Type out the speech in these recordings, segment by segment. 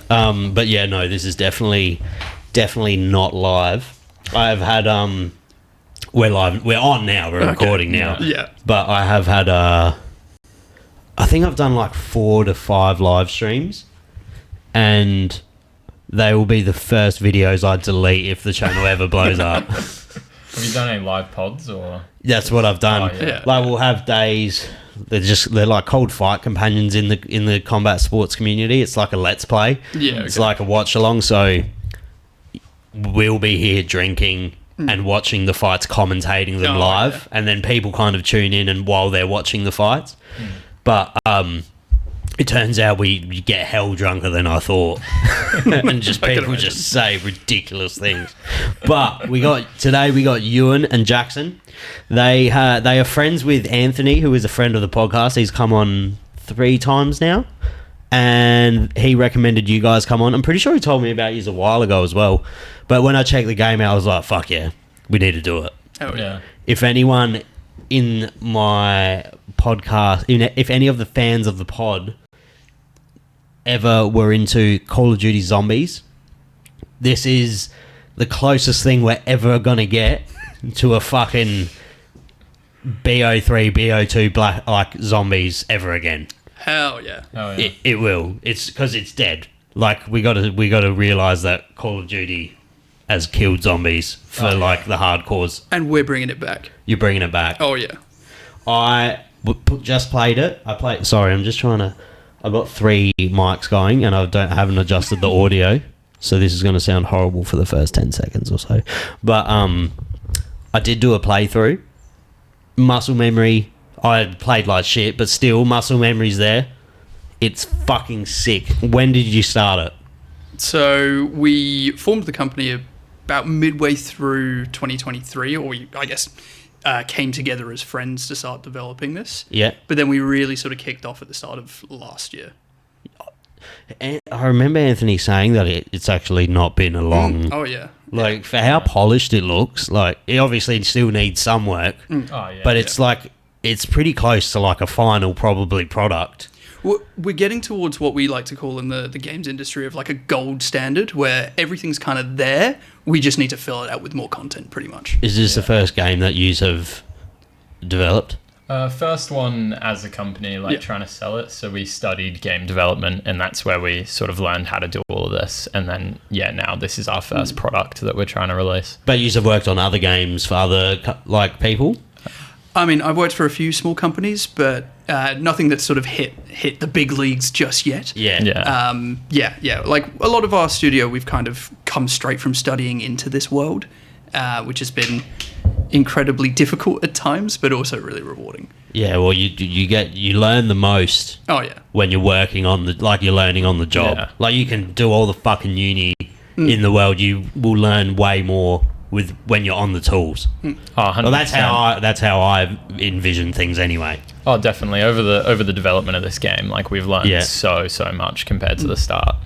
But yeah, no, this is definitely not live. I've had we're live. We're on now. We're recording now. Yeah. But I have had I think I've done like 4 to 5 live streams, and they will be the first videos I delete if the channel ever blows up. Have you done any live pods or? That's what I've done. Oh, yeah. Like we'll have days. They're like cold fight companions in the combat sports community. It's like a let's play. Yeah. It's like a watch along. So we'll be here drinking and watching the fights, commentating them live, and then people kind of tune in and while they're watching the fights. But it turns out we get hell drunker than I thought, and just people just say ridiculous things. But today we got Euan and Jackson. They are friends with Anthony, who is a friend of the podcast. He's come on 3 times now, and he recommended you guys come on. I'm pretty sure he told me about you a while ago as well. But when I checked the game out, I was like, fuck yeah, we need to do it. Oh yeah. If anyone in my podcast, if any of the fans of the pod ever were into Call of Duty Zombies, this is the closest thing we're ever going to get to a fucking BO3, BO2 black like zombies ever again. Hell yeah. Oh, yeah. It will. It's because it's dead. Like we got to realize that Call of Duty has killed zombies for like the hardcores. And we're bringing it back. You're bringing it back. Oh yeah. I just played it. Sorry, I'm just trying to. I've got 3 mics going, and I haven't adjusted the audio, so this is going to sound horrible for the first 10 seconds or so. But I did do a playthrough. Muscle memory. I had played like shit, but still, muscle memory's there. It's fucking sick. When did you start it? So we formed the company about midway through 2023, or I guess came together as friends to start developing this. Yeah. But then we really sort of kicked off at the start of last year. And I remember Anthony saying that it's actually not been a long... Oh yeah. Like, for how polished it looks, like, it obviously still needs some work. Oh, yeah. But it's like, it's pretty close to like a final probably product. We're getting towards what we like to call in the games industry of like a gold standard, where everything's kind of there. We just need to fill it out with more content, pretty much. Is this the first game that you have developed? First one as a company, trying to sell it. So we studied game development, and that's where we sort of learned how to do all of this. And then, now this is our first product that we're trying to release. But you have worked on other games for other people? I mean, I've worked for a few small companies, but nothing that's sort of hit the big leagues just yet. Yeah. Like a lot of our studio, we've kind of come straight from studying into this world, which has been incredibly difficult at times, but also really rewarding. Yeah, well, you learn the most. Oh yeah. When you're working on you're learning on the job. Yeah. Like you can do all the fucking uni in the world, you will learn way more when you're on the tools. Oh, 100%. Well, that's how I envision things anyway. Oh, definitely. Over the development of this game, like we've learned so much compared to the start.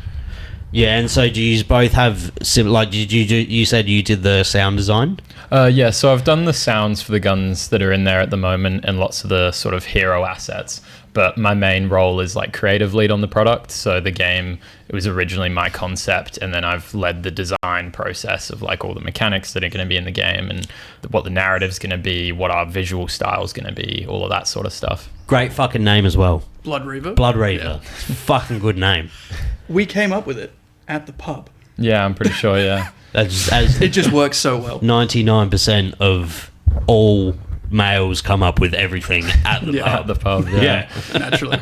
Yeah, and so do you both have you said you did the sound design? Yeah, so I've done the sounds for the guns that are in there at the moment and lots of the sort of hero assets. But my main role is like creative lead on the product. So the game, it was originally my concept, and then I've led the design process of like all the mechanics that are going to be in the game and what the narrative's going to be, what our visual style is going to be, all of that sort of stuff. Great fucking name as well. Blood Reaver. Blood Reaver. Yeah. Fucking good name. We came up with it at the pub. Yeah, I'm pretty sure, yeah. It just works so well. 99% of all males come up with everything at the pub. At the pub, yeah. Naturally.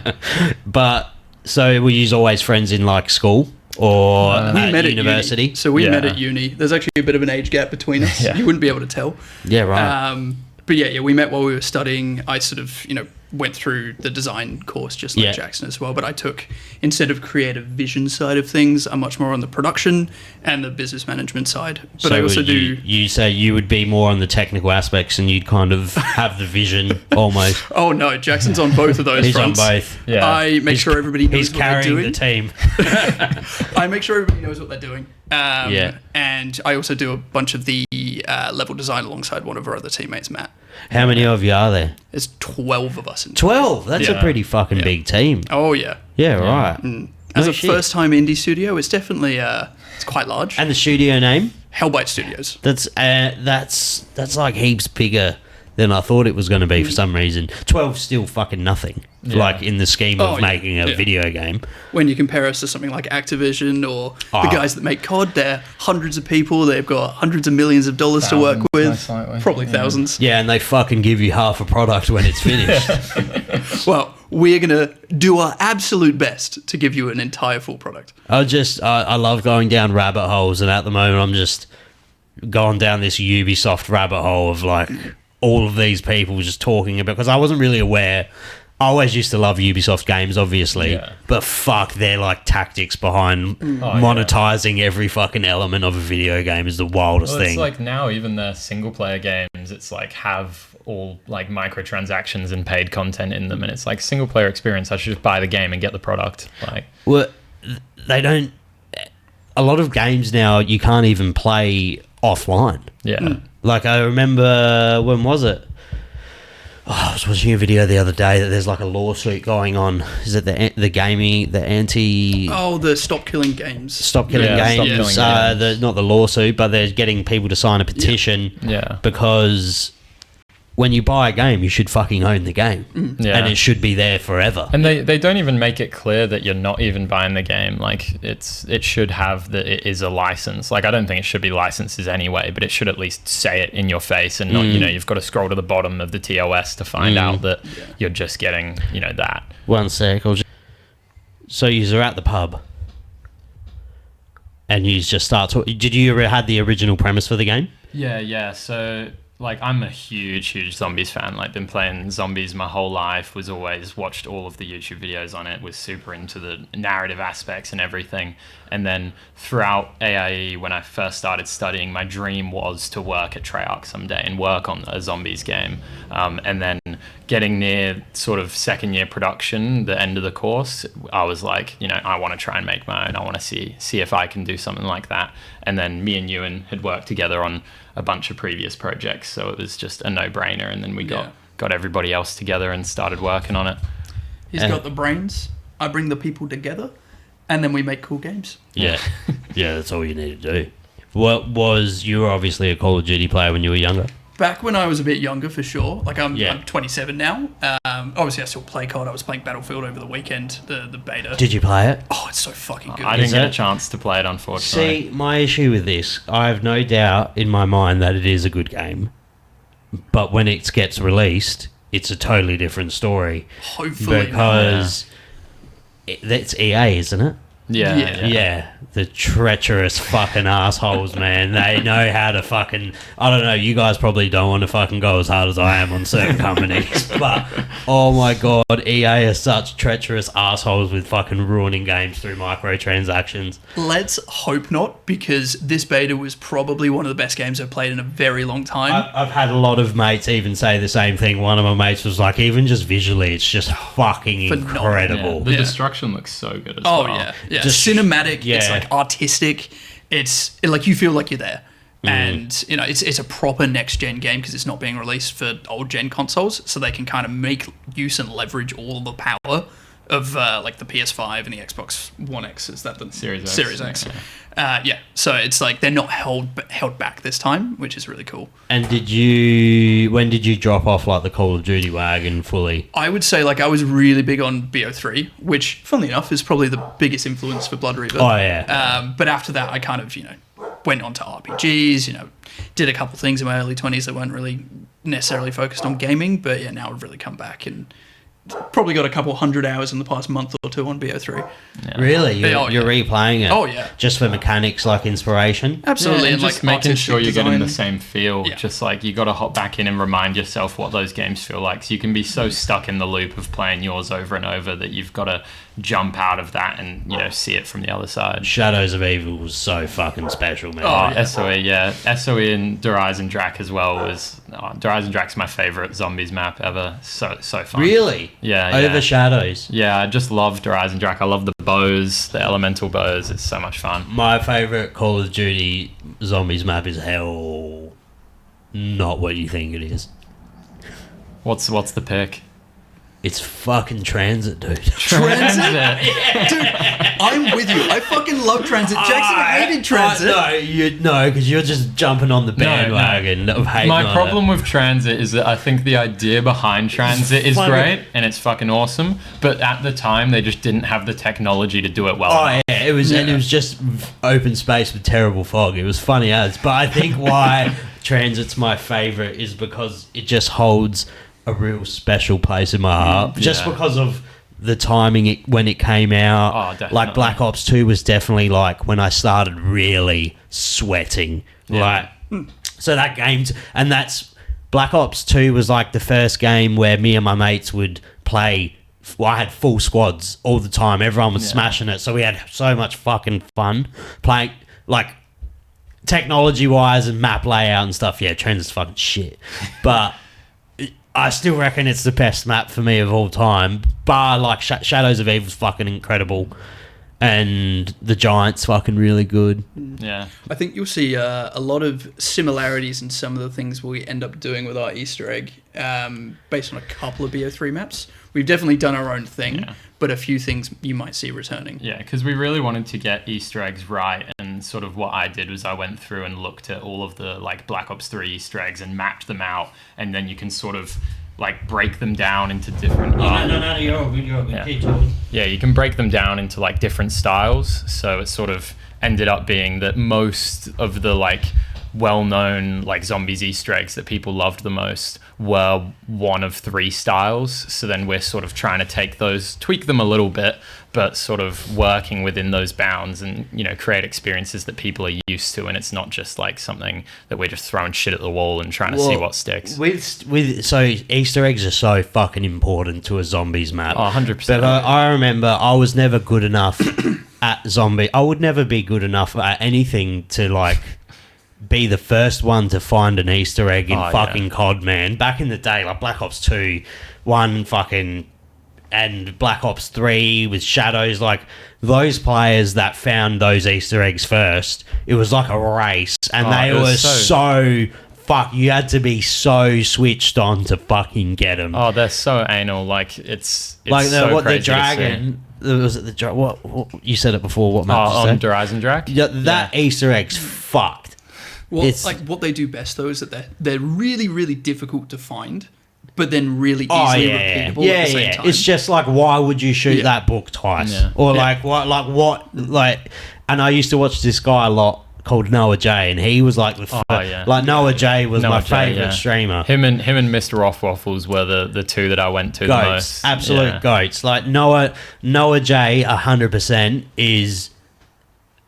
But, so were you always friends in like school or at university? So we met at uni. There's actually a bit of an age gap between us. You wouldn't be able to tell. Yeah, right. But yeah, we met while we were studying. I sort of, went through the design course just like Jackson as well, but I took, instead of creative vision side of things, I'm much more on the production and the business management side. But so I also you say you would be more on the technical aspects and you'd kind of have the vision almost. Oh no, Jackson's on both of those He's fronts. on both. Yeah. I make sure everybody knows what they're doing. He's carrying the team. I make sure everybody knows what they're doing. And I also do a bunch of the level design alongside one of our other teammates, Matt. How many of you are there? There's 12 of us. 12? That's a pretty fucking big team. Oh, yeah. Yeah, right. As No a shit. first-time indie studio, it's definitely it's quite large. And the studio name? Hell Byte Studios. That's like heaps bigger than I thought it was going to be for some reason. 12's still fucking nothing, like in the scheme of making a video game. When you compare us to something like Activision or the guys that make COD, they're hundreds of people. They've got hundreds of millions of dollars to work with, probably thousands. Yeah, and they fucking give you half a product when it's finished. Well, we're going to do our absolute best to give you an entire full product. I love going down rabbit holes, and at the moment I'm just going down this Ubisoft rabbit hole of like all of these people just talking about, because I wasn't really aware. I always used to love Ubisoft games, obviously, but fuck, their like tactics behind monetizing every fucking element of a video game is the wildest thing. It's like now even their single player games, it's like have all like microtransactions and paid content in them, and it's like single player experience. I should just buy the game and get the product. Like, well, they don't. A lot of games now you can't even play offline. Yeah. Like I remember, when was it? Oh, I was watching a video the other day that there's like a lawsuit going on. Is it the gaming, the anti... Oh, the Stop Killing Games. Stop Killing Games. Not the lawsuit, but they're getting people to sign a petition because when you buy a game, you should fucking own the game. And it should be there forever. And they don't even make it clear that you're not even buying the game. Like it should have that it is a license. Like I don't think it should be licenses anyway, but it should at least say it in your face and not, you've got to scroll to the bottom of the TOS to find out that you're just getting, that. One sec. So you're at the pub and you just start talking. Did you ever had the original premise for the game? Yeah. So like I'm a huge zombies fan. Like been playing zombies my whole life, was always watched all of the YouTube videos on it, was super into the narrative aspects and everything. And then throughout AIE, when I first started studying, my dream was to work at Treyarch someday and work on a zombies game. And then getting near sort of second year production, the end of the course, I was like, I want to try and make my own. I want to see if I can do something like that. And then me and Euan had worked together on a bunch of previous projects, so it was just a no-brainer. And then we got everybody else together and started working on it. He's got the brains. I bring the people together, and then we make cool games. Yeah, that's all you need to do. You were obviously a Call of Duty player when you were younger? Back when I was a bit younger, for sure. Like I'm 27 now. Obviously, I still play COD. I was playing Battlefield over the weekend, the beta. Did you play it? Oh, it's so fucking good. I didn't get a chance to play it, unfortunately. See, my issue with this, I have no doubt in my mind that it is a good game, but when it gets released, it's a totally different story. Hopefully, because that's EA, isn't it? Yeah. The treacherous fucking assholes, man. They know how to fucking... I don't know, you guys probably don't want to fucking go as hard as I am on certain companies, but oh my god, EA are such treacherous assholes with fucking ruining games through microtransactions. Let's hope not, because this beta was probably one of the best games I've played in a very long time. I've had a lot of mates even say the same thing. One of my mates was like, even just visually, it's just fucking incredible. Yeah, the destruction looks so good as well. Yeah. Just cinematic. It's like artistic. It's like you feel like you're there. And it's a proper next gen game because it's not being released for old gen consoles, so they can kind of make use and leverage all the power of like the PS5 and the Xbox One X. Is that the Series X? So it's like they're not held back this time, which is really cool. And when did you drop off like the Call of Duty wagon fully? I would say like I was really big on BO3, which funnily enough is probably the biggest influence for Blood Reaver. Oh yeah. But after that, I kind of went on to RPGs. Did a couple things in my early 20s that weren't really necessarily focused on gaming, but now I've really come back and probably got a couple 100 hours in the past month or two on BO3. Yeah. Really? You're replaying it? Oh, yeah. Just for mechanics, like inspiration? Absolutely. And just making sure you're getting the same feel. Yeah. Just like you got to hop back in and remind yourself what those games feel like. So you can be so stuck in the loop of playing yours over and over that you've got to jump out of that and see it from the other side. Shadows of Evil was so fucking special, man. SOE and Rise and Drac as well was... Rise and Drac's my favourite zombies map ever. So fun. Really? Yeah. Over Shadows? Yeah, I just loved Rise and Drac. I love the bows, the elemental bows. It's so much fun. My favourite Call of Duty zombies map is Hell... Not what you think it is. What's the pick? It's fucking Transit, dude. Transit? Dude, I'm with you. I fucking love Transit. Jackson hated Transit. No, because you're just jumping on the bandwagon of hating My on problem with Transit is that I think the idea behind Transit is great and it's fucking awesome, but at the time they just didn't have the technology to do it well. Oh yeah, it was, and it was just open space with terrible fog. It was funny as, but I think why Transit's my favourite is because it just holds a real special place in my heart, just because of the timing when it came out. Oh, definitely. Like Black Ops 2 was definitely like when I started really sweating. Like, so that game, and that's Black Ops 2 was like the first game where me and my mates would play. Well, I had full squads all the time. Everyone was smashing it, so we had so much fucking fun playing. Like, technology wise and map layout and stuff, Transit's fucking shit, but I still reckon it's the best map for me of all time, bar like Shadows of Evil's fucking incredible, and the Giant's fucking really good. Yeah, I think you'll see a lot of similarities in some of the things we end up doing with our Easter egg, based on a couple of BO3 maps. We've definitely done our own thing, but a few things you might see returning. Yeah, because we really wanted to get Easter eggs right, and sort of what I did was I went through and looked at all of the like Black Ops 3 Easter eggs and mapped them out, and then you can sort of like break them down into different... No, you're keep talking. Yeah, you can break them down into like different styles, so it sort of ended up being that most of the like well-known like zombies Easter eggs that people loved the most were one of 3 styles. So then we're sort of trying to take those, tweak them a little bit, but sort of working within those bounds and, you know, create experiences that people are used to, and it's not just like something that we're just throwing shit at the wall and trying to see what sticks. So Easter eggs are so fucking important to a zombies map. Oh, 100%. But I remember I was never good enough at zombie. I would never be good enough at anything to like be the first one to find an Easter egg in fucking COD, man. Back in the day, like Black Ops 2, and Black Ops 3 with Shadows, like those players that found those Easter eggs first, it was like a race, and they were so you had to be so switched on to fucking get them. Oh, they're so anal. Like it's like so the dragon. Was it the what you said it before? What map? On Horizon Drac? Yeah, that Easter egg's fucked. Well, like what they do best though is that they're really, really difficult to find, but then really easily repeatable at the same time. It's just like, why would you shoot that book twice? Yeah. Or like what? And I used to watch this guy a lot called Noah J, and he was like Noah J was my favorite streamer. Him and Mr. Waffles were the two that I went to goats, the most. Absolute goats. Like Noah J 100% is,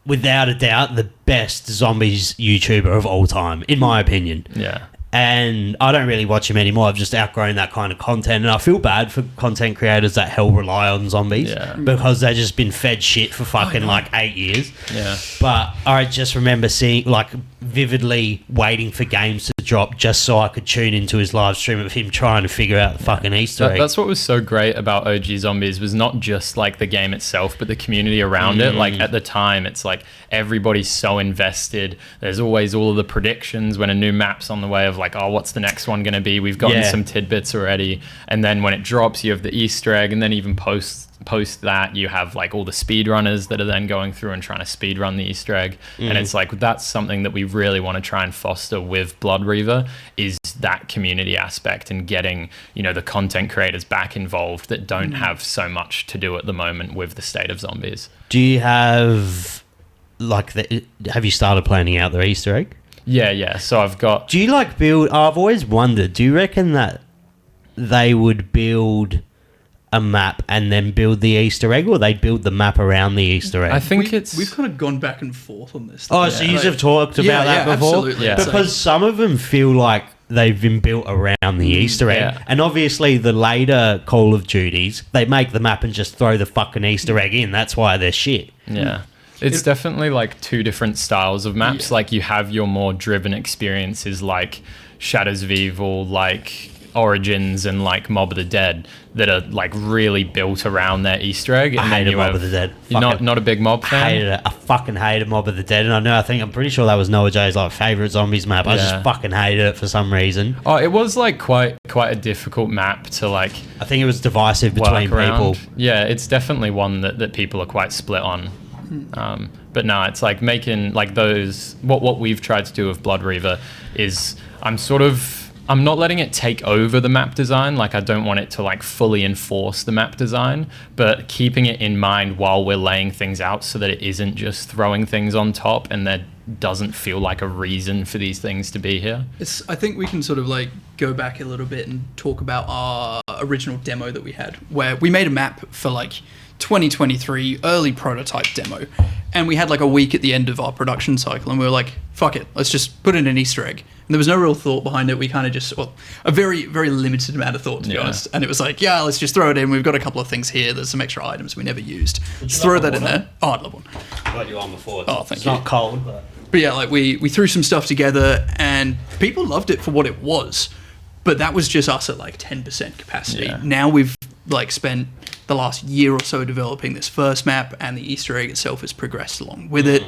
without a doubt, the best zombies YouTuber of all time, in my opinion. Yeah. And I don't really watch him anymore. I've just outgrown that kind of content. And I feel bad for content creators that hell rely on zombies because they've just been fed shit for fucking like 8 years. Yeah. But I just remember seeing, like, vividly waiting for games to drop just so I could tune into his live stream of him trying to figure out the fucking Easter egg. That's what was so great about OG Zombies, was not just like the game itself, but the community around it. Like at the time, it's like everybody's so invested. There's always all of the predictions when a new map's on the way of like, oh, what's the next one going to be? We've gotten some tidbits already. And then when it drops, you have the Easter egg, and then even post that you have like all the speedrunners that are then going through and trying to speedrun the Easter egg. And it's like, that's something that we really want to try and foster with Blood Reaver, is that community aspect and getting, you know, the content creators back involved that don't have so much to do at the moment with the state of zombies. Do you have have you started planning out the Easter egg? Yeah. So I've got... Do you like build... I've always wondered, do you reckon that they would build a map and then build the Easter egg, or they'd build the map around the Easter egg? I think we've kind of gone back and forth on this. Oh, so you have talked about that before? Absolutely. Yeah. Because some of them feel like they've been built around the Easter egg. Yeah. And obviously the later Call of Duties, they make the map and just throw the fucking Easter egg in. That's why they're shit. Yeah. It's definitely like two different styles of maps. Like you have your more driven experiences like Shadows of Evil, like Origins and like Mob of the Dead that are like really built around their Easter egg. And I hated Mob of the Dead. You're not a big Mob fan? Hated it. I fucking hated Mob of the Dead, and I'm pretty sure that was Noah J's like favourite zombies map. I just fucking hated it for some reason. Oh, it was like quite a difficult map to like. I think it was divisive between people. Yeah, it's definitely one that people are quite split on. But no, it's like making like those. What we've tried to do with Blood Reaver is I'm not letting it take over the map design. Like I don't want it to like fully enforce the map design, but keeping it in mind while we're laying things out so that it isn't just throwing things on top and there doesn't feel like a reason for these things to be here. I think we can sort of like go back a little bit and talk about our original demo that we had, where we made a map for like 2023 early prototype demo, and we had like a week at the end of our production cycle, and we were like, fuck it, let's just put in an Easter egg. And there was no real thought behind it. We kind of just, a very, very limited amount of thought, to be honest. And it was like, yeah, let's just throw it in. We've got a couple of things here. There's some extra items we never used. Let's throw that in there. Oh, I'd love one. I got you on before. Oh, thank you. It's not cold, but yeah, like we threw some stuff together, and people loved it for what it was. But that was just us at like 10% capacity. Yeah. Now we've like spent the last year or so developing this first map, and the Easter egg itself has progressed along with it.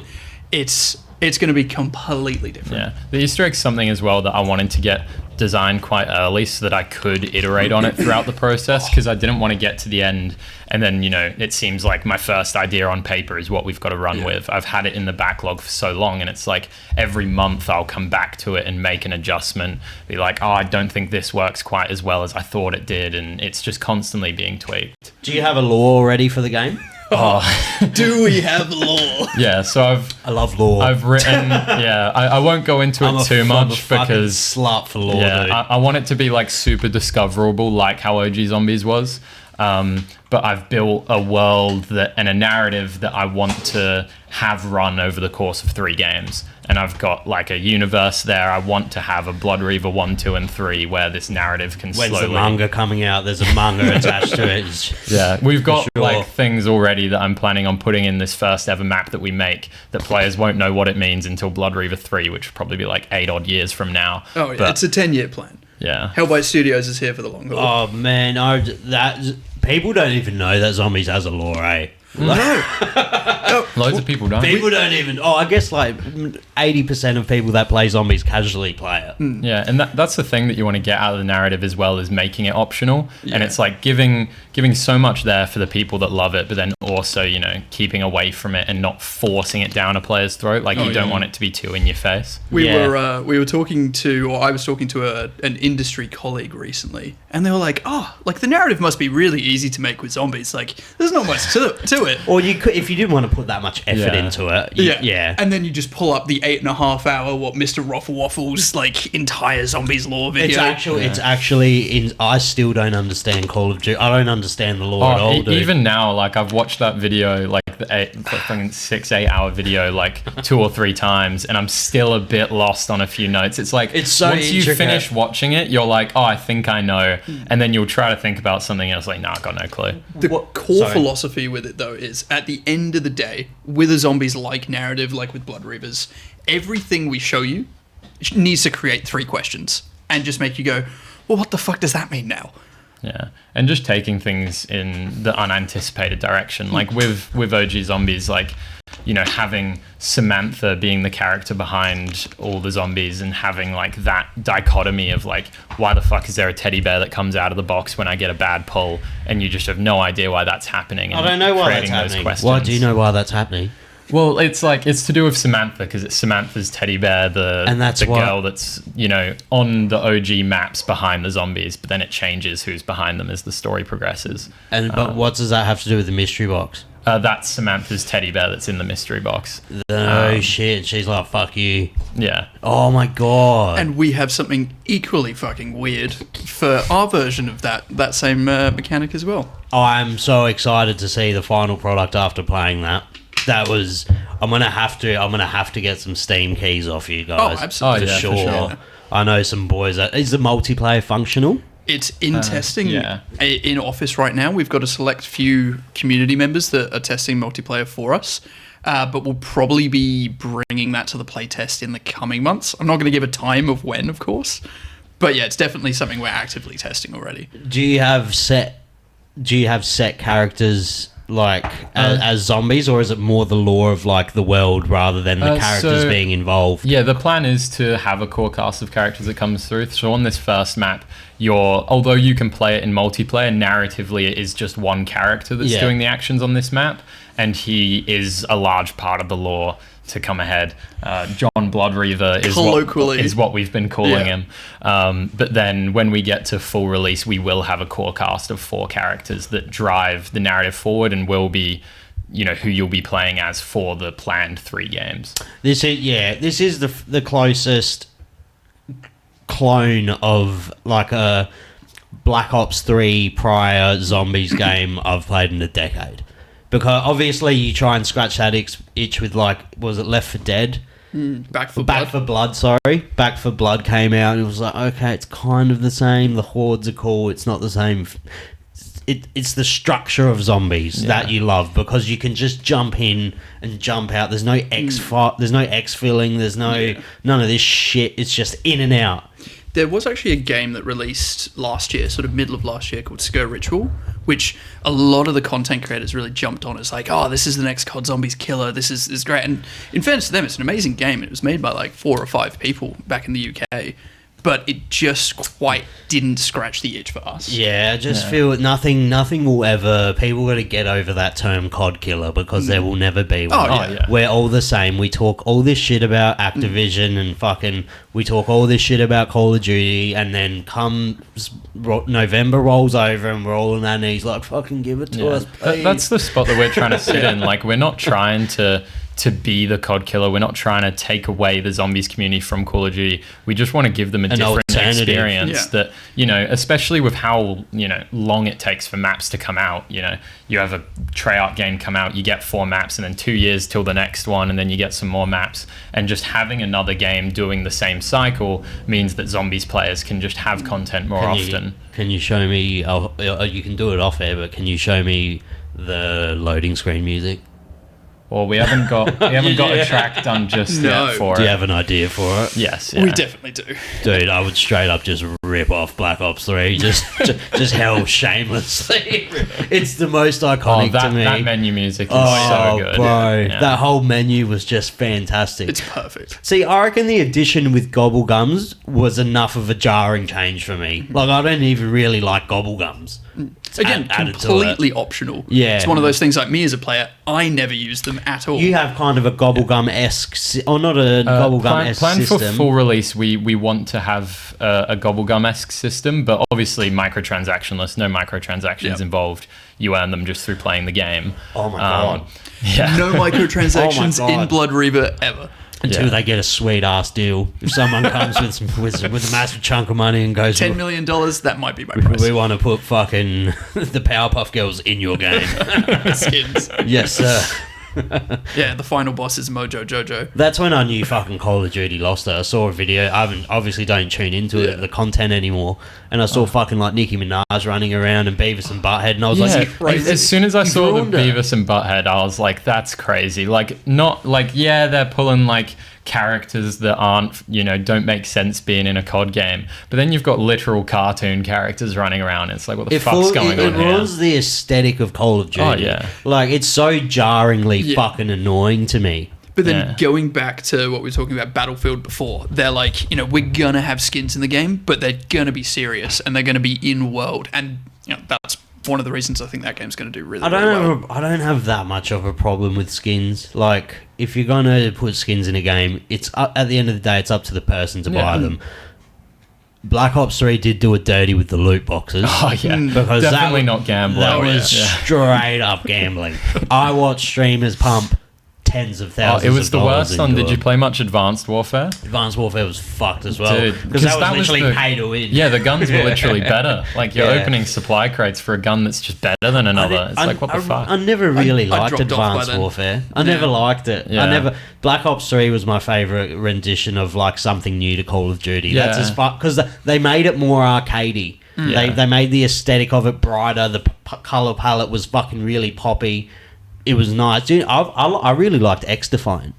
It's going to be completely different. Yeah, the Easter egg's something as well that I wanted to get designed quite early so that I could iterate on it throughout the process, because I didn't want to get to the end and then, it seems like my first idea on paper is what we've got to run with. I've had it in the backlog for so long, and it's like every month I'll come back to it and make an adjustment, be like, I don't think this works quite as well as I thought it did, and it's just constantly being tweaked. Do you have a lore ready for the game? Do we have lore? Yeah, so I love lore. I've written, I won't go into it too much because slut for lore. Yeah, I want it to be like super discoverable, like how OG Zombies was. But I've built a world and a narrative that I want to have run over the course of 3 games. And I've got like a universe there. I want to have a Blood Reaver 1, 2, and 3 where this narrative can slowly... When's the manga coming out? There's a manga attached to it. Yeah, we've got like things already that I'm planning on putting in this first ever map that we make that players won't know what it means until Blood Reaver 3, which will probably be like 8 odd years from now. Oh, yeah, it's a 10-year plan. Yeah. Hell Byte Studios is here for the long haul. Oh, man. People don't even know that Zombies has a lore, eh? No. Loads of people don't. People don't even... Oh, I guess like 80% of people that play Zombies casually play it. Yeah, and that's the thing that you want to get out of the narrative as well, is making it optional. Yeah. And it's like giving so much there for the people that love it, but then also, keeping away from it and not forcing it down a player's throat. Like you don't want it to be too in your face. I was talking to an industry colleague recently, and they were like, the narrative must be really easy to make with zombies. Like, there's not much to it. Or you could, if you didn't want to put that much effort into it. Yeah. And then you just pull up the 8.5 hour Mr. Ruffle Waffles like entire zombies lore video. It's actually I still don't understand Call of Duty. I don't understand the lore at all. Dude. Even now, like I've watched that video, like the 6-8 hour video, like 2 or 3 times, and I'm still a bit lost on a few notes. It's like it's so once you finish watching it, you're like, I think I know, and then you'll try to think about something else. Like, I got no clue. The core philosophy with it though is, at the end of the day, with a zombies-like narrative, like with Blood Reavers, everything we show you needs to create 3 questions and just make you go, well, what the fuck does that mean now? Yeah, and just taking things in the unanticipated direction, like with OG Zombies, like, having Samantha being the character behind all the zombies and having like that dichotomy of like, why the fuck is there a teddy bear that comes out of the box when I get a bad pull, and you just have no idea why that's happening. I don't know why that's happening. Why do you know why that's happening? Well, it's to do with Samantha, because it's Samantha's teddy bear, the girl that's, on the OG maps behind the zombies, but then it changes who's behind them as the story progresses. But what does that have to do with the mystery box? That's Samantha's teddy bear that's in the mystery box. Oh, shit. She's like, fuck you. Yeah. Oh, my God. And we have something equally fucking weird for our version of that same mechanic as well. I'm so excited to see the final product after playing that. I'm gonna have to get some Steam keys off you guys. Oh, absolutely. For sure. I know some boys is the multiplayer functional? It's in testing in office right now. We've got a select few community members that are testing multiplayer for us, but we'll probably be bringing that to the playtest in the coming months. I'm not going to give a time of when, of course, But yeah, it's definitely something we're actively testing already. Do you have set characters like as zombies, or is it more the lore of like the world rather than the characters being involved? Yeah, the plan is to have a core cast of characters that comes through. So on this first map, although you can play it in multiplayer, narratively it is just one character that's doing the actions on this map, and he is a large part of the lore to come ahead. John Blood Reaver is what we've been calling him. But then when we get to full release, we will have a core cast of 4 characters that drive the narrative forward and will be, who you'll be playing as for the planned 3 games. This is the closest clone of like a Black Ops 3 prior zombies game I've played in a decade. Because obviously you try and scratch that itch with like, was it Left 4 Dead? Back for Blood, sorry. Back 4 Blood came out and it was like, okay, it's kind of the same. The hordes are cool. It's not the same. It's the structure of zombies that you love, because you can just jump in and jump out. There's no there's no exfilling. There's none of this shit. It's just in and out. There was actually a game that released last year, sort of middle of last year, called Sker Ritual, which a lot of the content creators really jumped on. It's like, oh, this is the next COD Zombies killer. This is great. And in fairness to them, it's an amazing game. It was made by like 4 or 5 people back in the UK. But it just quite didn't scratch the itch for us. Yeah, I just feel nothing will ever... People got to get over that term COD killer, because there will never be one. We're all the same. We talk all this shit about Activision and fucking... We talk all this shit about Call of Duty, and then November rolls over and we're all on our knees like, fucking give it to us, please. That's the spot that we're trying to sit in. Like, we're not trying to be the COD killer. We're not trying to take away the zombies community from Call of Duty. We just want to give them a different experience that, especially with how, long it takes for maps to come out. You have a Treyarch game come out, you get 4 maps, and then 2 years till the next one, and then you get some more maps. And just having another game doing the same cycle means that zombies players can just have content more often. Can you show me, you can do it off air, but can you show me the loading screen music? Well, we haven't got a track done just yet for it. Do you have an idea for it? Yes. We definitely do. Dude, I would straight up just rip off Black Ops 3. Just hell shamelessly. It's the most iconic to me. That menu music is so good. Bro, that whole menu was just fantastic. It's perfect. See, I reckon the addition with Gobble Gums was enough of a jarring change for me. Like, I don't even really like Gobble Gums. Again, completely optional. Yeah. It's one of those things, like me as a player, I never use them at all. You have kind of a Gobblegum-esque, or not a Gobblegum-esque system. Plan for full release, we want to have a Gobblegum-esque system, but obviously microtransactionless, no microtransactions involved. You earn them just through playing the game. Oh my God. Yeah. No microtransactions in Blood Reaver ever. Until they get a sweet ass deal. If someone comes with a massive chunk of money and goes, $10 million, that might be my price. We want to put fucking the Powerpuff Girls in your game. Skins. Yes, sir. Yeah, the final boss is Mojo Jojo. That's when I knew fucking Call of Duty lost it. I saw a video. I obviously don't tune into the content anymore, and I saw fucking like Nicki Minaj running around and Beavis and Butthead, and I was like, as soon as I saw the Beavis and Butthead, I was like, that's crazy. Like, not like, they're pulling like characters that aren't, don't make sense being in a COD game, but then you've got literal cartoon characters running around. It's like, what the fuck's going on here? It ruins the aesthetic of Call of Duty. Oh yeah, like it's so jarringly fucking annoying to me. But then going back to what we were talking about Battlefield before, they're like, we're gonna have skins in the game, but they're gonna be serious and they're gonna be in world, and that's one of the reasons I think that game's going to do really well. I don't have that much of a problem with skins. Like, if you're going to put skins in a game, it's at the end of the day, it's up to the person to buy them. Black Ops 3 did do it dirty with the loot boxes. Oh, yeah. Because definitely not gambling. That was straight up gambling. I watched streamers pump tens of thousands of dollars. It was the worst on. Did you play much Advanced Warfare? Advanced Warfare was fucked as well. Because that was literally pay to win. Yeah, the guns were literally better. Like, you're opening supply crates for a gun that's just better than another. It's like, what the fuck? I never really liked Advanced Warfare. I never liked it. Yeah. Black Ops 3 was my favourite rendition of like something new to Call of Duty. Yeah. That's as far, because they made it more arcadey. They made the aesthetic of it brighter. The colour palette was fucking really poppy. It was nice. Dude, I really liked X-Defiant.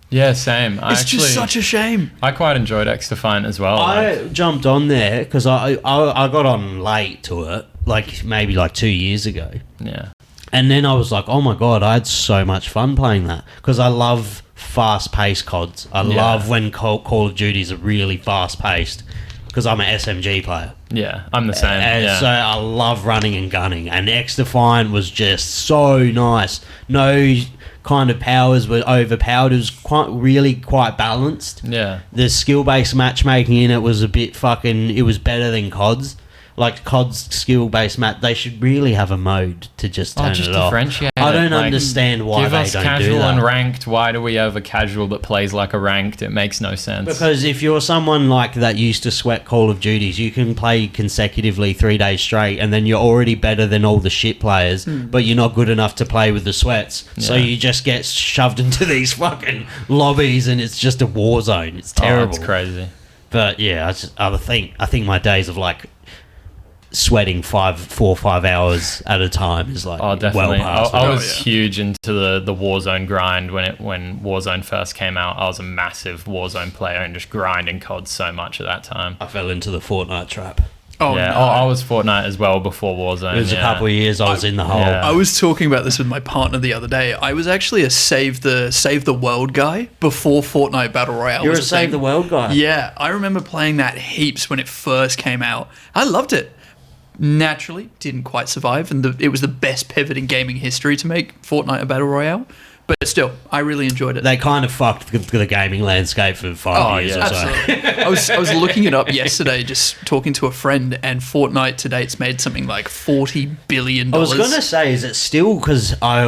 Yeah, same. It's just such a shame. I quite enjoyed X Defiant as well. I jumped on there because I got on late to it, like maybe like 2 years ago. Yeah. And then I was like, oh my God, I had so much fun playing that because I love fast-paced CODs. I love when Call of Duties are really fast-paced because I'm an SMG player. Yeah, I'm the same. And so I love running and gunning. And X Defiant was just so nice. No kind of powers were overpowered. It was quite balanced. Yeah. The skill-based matchmaking in it was a bit it was better than COD's. Like COD's skill-based they should really have a mode to just turn it off. Differentiate I don't it. understand why give they us don't do casual that. and ranked. Why do we have a casual that plays like a ranked? It makes no sense. Because if you're someone like that used to sweat Call of Duties, you can play consecutively 3 days straight, and then you're already better than all the shit players, but you're not good enough to play with the sweats. So you just get shoved into these fucking lobbies, and it's just a war zone. It's terrible. It's crazy. But yeah, I think my days of like sweating 4 or 5 hours at a time is like definitely. well past. I was huge into the Warzone grind when Warzone first came out. I was a massive Warzone player and just grinding COD so much at that time. I fell into the Fortnite trap. Oh, yeah. no. I was Fortnite as well before Warzone. It was a couple of years I was in the hole. Yeah. I was talking about this with my partner the other day. I was actually a save the world guy before Fortnite Battle Royale. You're was a save the world guy. Yeah, I remember playing that heaps when it first came out. I loved it. Naturally, didn't quite survive, and it was the best pivot in gaming history to make Fortnite a Battle Royale. But still, I really enjoyed it. They kind of fucked the gaming landscape for 5 years or so. Absolutely. I was looking it up yesterday, just talking to a friend, and Fortnite to date's made something like $40 billion. I was going to say, is it still, because I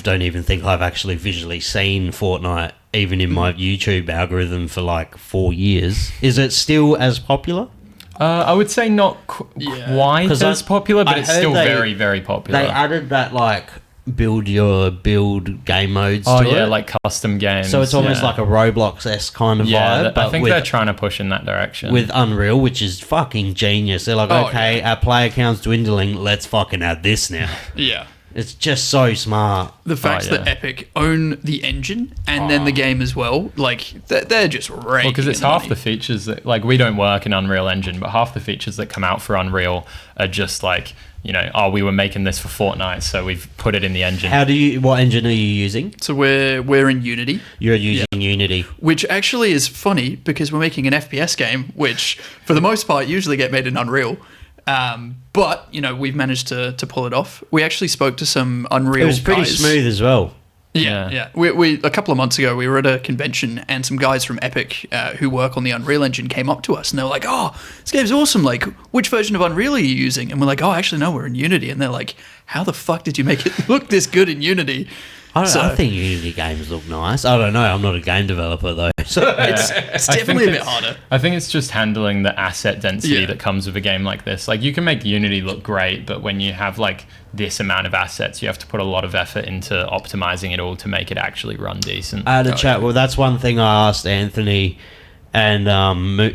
don't even think I've actually visually seen Fortnite, even in my YouTube algorithm for like 4 years. Is it still as popular? I would say not quite as popular, but it's still very, very popular. They added that like build game modes to it. Like custom games. So it's almost like a Roblox-esque kind of vibe. I think they're trying to push in that direction. With Unreal, which is fucking genius. They're like, our player count's dwindling, let's fucking add this now. Yeah. It's just so smart. The fact that Epic own the engine and then the game as well, like, they're just raking. Well, because it's half the features that, like, we don't work in Unreal Engine, but half the features that come out for Unreal are just like, we were making this for Fortnite, so we've put it in the engine. What engine are you using? So we're in Unity. You're using Unity. Which actually is funny because we're making an FPS game, which for the most part usually get made in Unreal. But we've managed to pull it off. We actually spoke to some Unreal. It was pretty guys. smooth as well. Yeah. We a couple of months ago we were at a convention and some guys from Epic who work on the Unreal Engine came up to us and they were like, "Oh, this game's awesome! Like, which version of Unreal are you using?" And we're like, "Oh, actually, no, we're in Unity." And they're like, "How the fuck did you make it look this good in Unity?" I think Unity games look nice. I don't know. I'm not a game developer though, so it's definitely a bit harder. I think it's just handling the asset density that comes with a game like this. Like, you can make Unity look great, but when you have like this amount of assets, you have to put a lot of effort into optimizing it all to make it actually run decent. I had a chat. Well, that's one thing I asked Anthony and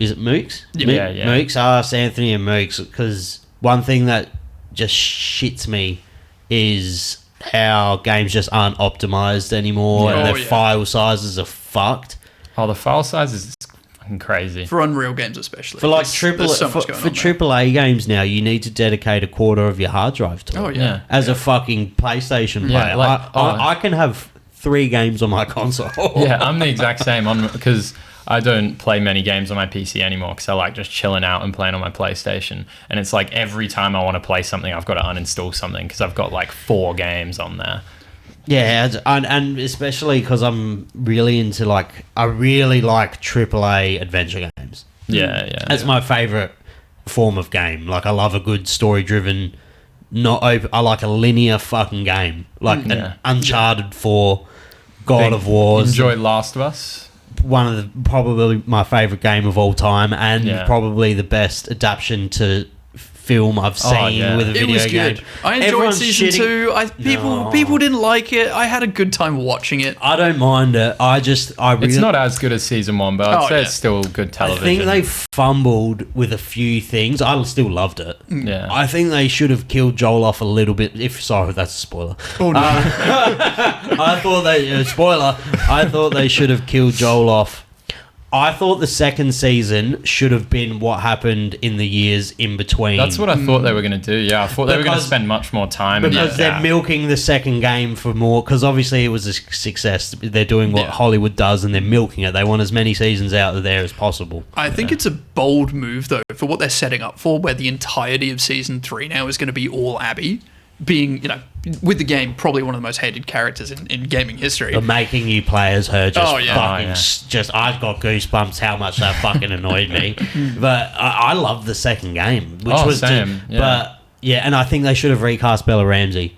is it Mooks? Yeah. Mooks. I asked Anthony and Mooks because one thing that just shits me is how games just aren't optimized anymore and their file sizes are fucked. Oh, the file size is fucking crazy. For Unreal games especially. For like AAA games now, you need to dedicate a quarter of your hard drive to it. Oh, yeah. As a fucking PlayStation player. I can have 3 games on my console. Yeah, I'm the exact same because I don't play many games on my PC anymore because I like just chilling out and playing on my PlayStation. And it's like every time I want to play something, I've got to uninstall something because I've got like 4 games on there. Yeah, and especially because I'm really into I really like AAA adventure games. Yeah. That's my favourite form of game. Like, I love a good story-driven, not open. I like a linear fucking game. Like an Uncharted 4, God of War. Enjoy Last of Us. One of probably my favourite game of all time, and probably the best adaptation to film I've seen with a video It was game. good. I enjoyed Everyone's season shitting- 2. People didn't like it. I had a good time watching it. I don't mind it. I really, It's not as good as season 1, but I'd say it's still good I television. think they fumbled with a few things. I still loved it. Yeah. I think they should have killed Joel off a little bit. Sorry, that's a spoiler. Oh no! I thought spoiler. I thought they should have killed Joel off. I thought the second season should have been what happened in the years in between. That's what I thought they were going to do. Yeah, I thought they were going to spend much more time. Because they're milking the second game for more. Because obviously it was a success. They're doing what Hollywood does, and they're milking it. They want as many seasons out of there as possible. I think it's a bold move though for what they're setting up for, where the entirety of season 3 now is going to be all Abby. Being, with the game, probably one of the most hated characters in gaming history. But making you play as her just I've got goosebumps how much that fucking annoyed me. But I loved the second game, which was same. But yeah, and I think they should have recast Bella Ramsey.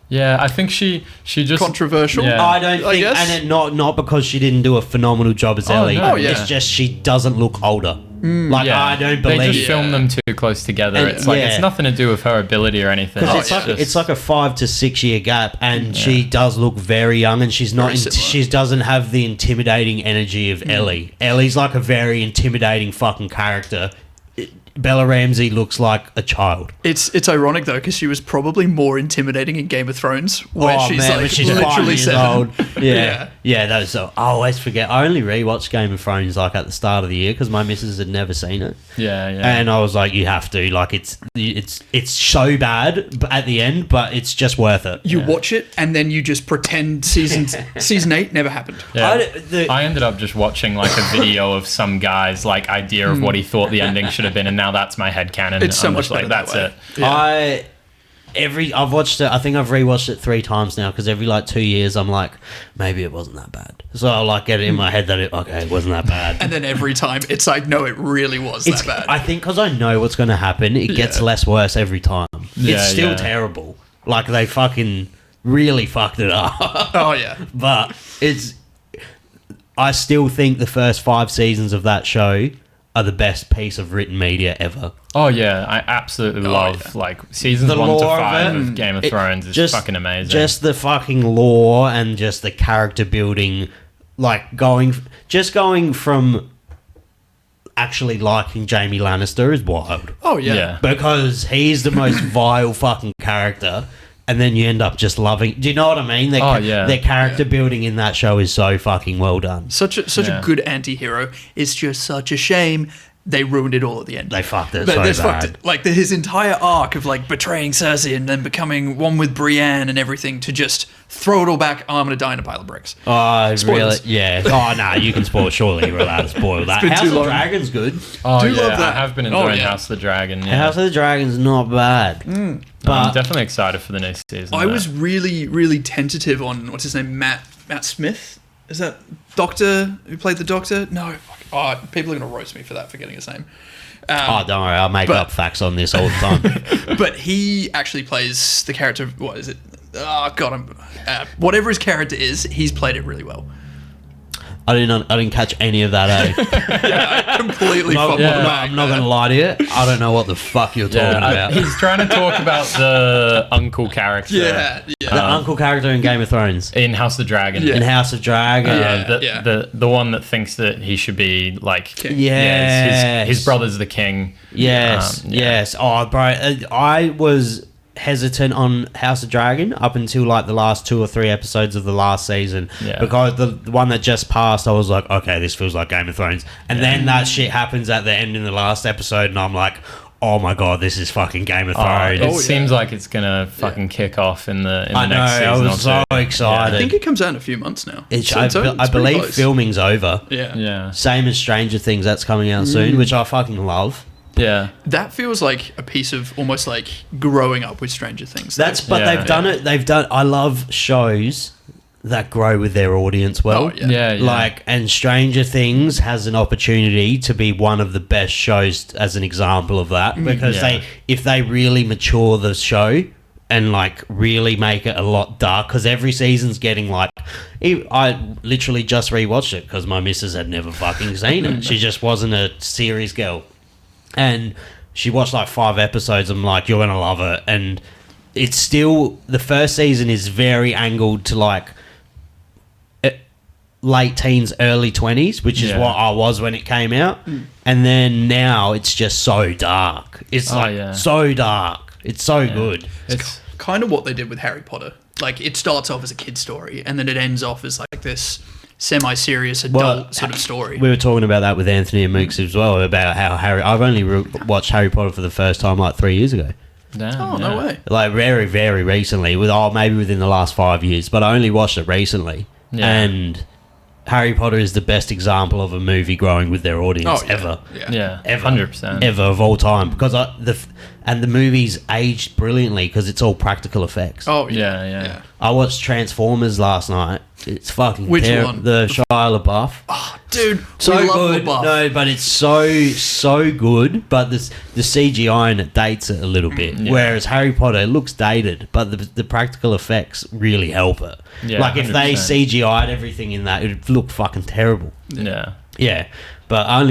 Yeah, I think she just controversial. Yeah. I don't think, and not because she didn't do a phenomenal job as Ellie. No, It's just she doesn't look older. I don't believe they just film them too close together. And, it's it's nothing to do with her ability or anything. It's like a 5 to 6 year gap, and she does look very young, and she's not. She doesn't have the intimidating energy of Ellie. Ellie's like a very intimidating fucking character. Bella Ramsey looks like a child. It's ironic though, because she was probably more intimidating in Game of Thrones, where she's literally 7. Old. Yeah. That was so. I always forget. I only rewatched Game of Thrones like at the start of the year because my missus had never seen it. Yeah. And I was like, you have to. Like, it's so bad, but at the end, but it's just worth it. You watch it and then you just pretend season 8 never happened. Yeah. I ended up just watching like a video of some guy's like idea of what he thought the ending should have been, and now that's my headcanon. It's so I'm much just like, better that's that it. way. I've watched it. I think I've rewatched it 3 times now because every 2 years I'm like, maybe it wasn't that bad. So I get it in my head that it wasn't that bad. And then every time it's like, no, it really was that bad. I think because I know what's going to happen, it gets less worse every time. It's still terrible. Like they fucking really fucked it up. Oh yeah. But I still think the first 5 seasons of that show are the best piece of written media ever. Oh yeah, I absolutely love like seasons 1 to 5 of Game of Thrones is just fucking amazing. Just the fucking lore and just the character building, like going from actually liking Jaime Lannister is wild. Oh yeah. Because he's the most vile fucking character. And then you end up just loving. Do you know what I mean? Their character building in that show is so fucking well done. Such a good anti-hero. It's just such a shame they ruined it all at the end. They fucked it bad. Like his entire arc of like betraying Cersei and then becoming one with Brienne and everything to just throw it all back. Oh, I'm gonna die in a pile of bricks. Oh, Spoilers. really? Yeah. Oh no, you can spoil. Surely you're allowed to spoil that. been House too of long. Dragon's good. Oh Do yeah, love that. I have been enjoying House of the Dragon. Yeah. House of the Dragon's not bad. But I'm definitely excited for the next season. I was really, really tentative on what's his name, Matt Smith. Is that Doctor who played the Doctor? No. People are gonna roast me for getting his name. don't worry, I'll make up facts on this all the time. But he actually plays the character. What is it? Oh God, whatever his character is, he's played it really well. I didn't catch any of that. I completely fucked back. I'm not gonna lie to you. I don't know what the fuck you're talking about. He's trying to talk about the uncle character. The uncle character in Game of Thrones. In House of the Dragon. In House of Dragon. The one that thinks that he should be like his brother's the king. Yes. Oh, bro, I was hesitant on House of Dragon up until like the last 2 or 3 episodes of the last season because the one that just passed, I was like, okay, this feels like Game of Thrones, and then that shit happens at the end in the last episode, and I'm like, oh my god, this is fucking Game of Thrones. It seems like it's gonna fucking kick off in the next season. I was so excited. I think it comes out in a few months now. I believe filming's over. Yeah. Same as Stranger Things, that's coming out soon, which I fucking love. Yeah, that feels like a piece of almost like growing up with Stranger Things. They've done it. I love shows that grow with their audience well. Like, and Stranger Things has an opportunity to be one of the best shows as an example of that, because if they really mature the show and like really make it a lot dark, because every season's getting like, I literally just rewatched it because my missus had never fucking seen it. She just wasn't a series girl. And she watched like 5 episodes. I'm like, you're gonna love it, and it's still, the first season is very angled to like late teens, early 20s, which is what I was when it came out. And then now it's just so dark. It's so dark. It's so good. It's kind of what they did with Harry Potter. Like, it starts off as a kid's story, and then it ends off as like this semi-serious adult sort of story. We were talking about that with Anthony and Mooks as well, about how I've only watched Harry Potter for the first time like 3 years ago. Damn, no way. Like very, very recently, maybe within the last 5 years, but I only watched it recently. And Harry Potter is the best example of a movie growing with their audience ever. Ever. 100%. Ever of all time. Because the movie's aged brilliantly because it's all practical effects. Oh, yeah. I watched Transformers last night. It's fucking Which one? The Shia LaBeouf. Oh, dude, so we love good. LaBeouf. No, but it's so good. But the CGI in it dates it a little bit. Whereas Harry Potter, it looks dated, but the practical effects really help it. Yeah, like if 100%. they CGI'd everything in that, it'd look fucking terrible. Yeah. But I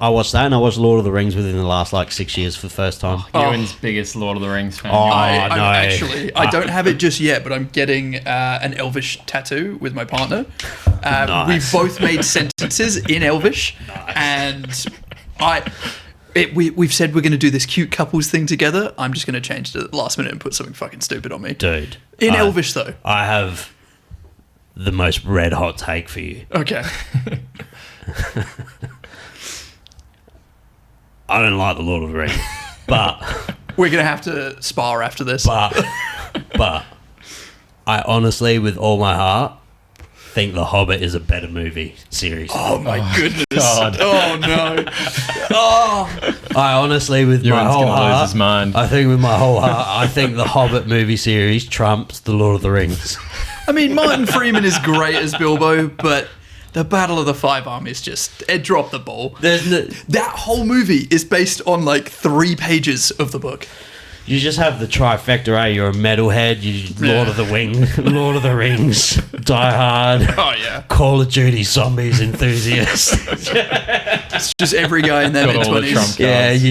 watched that, and I watched Lord of the Rings within the last like 6 years for the first time. Ewan's biggest Lord of the Rings fan. I don't have it just yet, but I'm getting an Elvish tattoo with my partner. We've both made sentences in Elvish, and we've said we're going to do this cute couples thing together. I'm just going to change it at the last minute and put something fucking stupid on me. Dude. In Elvish, though. I have the most red hot take for you. Okay. I don't like the Lord of the Rings, but we're going to have to spar after this. But I honestly, with all my heart, think The Hobbit is a better movie series. Oh my goodness. God. Oh no. I honestly, with my whole heart, lose his mind. I think with my whole heart, I think The Hobbit movie series trumps The Lord of the Rings. I mean, Martin Freeman is great as Bilbo, but the Battle of the Five Armies it dropped the ball. That whole movie is based on like 3 pages of the book. You just have the trifecta, You're a metalhead, Lord of the Rings, Die Hard, Call of Duty zombies enthusiast. It's just every guy in their Got all the mid-20s. Trump cards.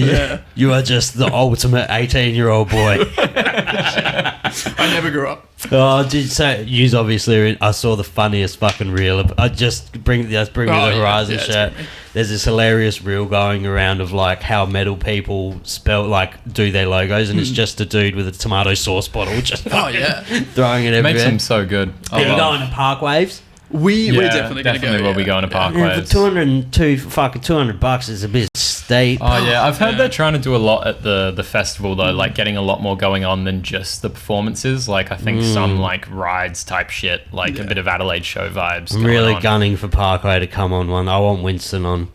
You are just the ultimate 18-year-old boy. I never grew up. Oh, you obviously. I saw the funniest fucking reel. I just bring me the Horizon shirt. There's this hilarious reel going around of like how metal people do their logos, and it's just a dude with a tomato sauce bottle just throwing it everywhere. Makes them so good. Are you going to Parkwaves? We're definitely going to go. We'll be going to Parkway. For $200 is a bit steep. Oh yeah, I've heard they're trying to do a lot at the festival though, like getting a lot more going on than just the performances. Like I think some like rides type shit, like a bit of Adelaide show vibes. I'm really gunning for Parkway to come on one. I want Winston on.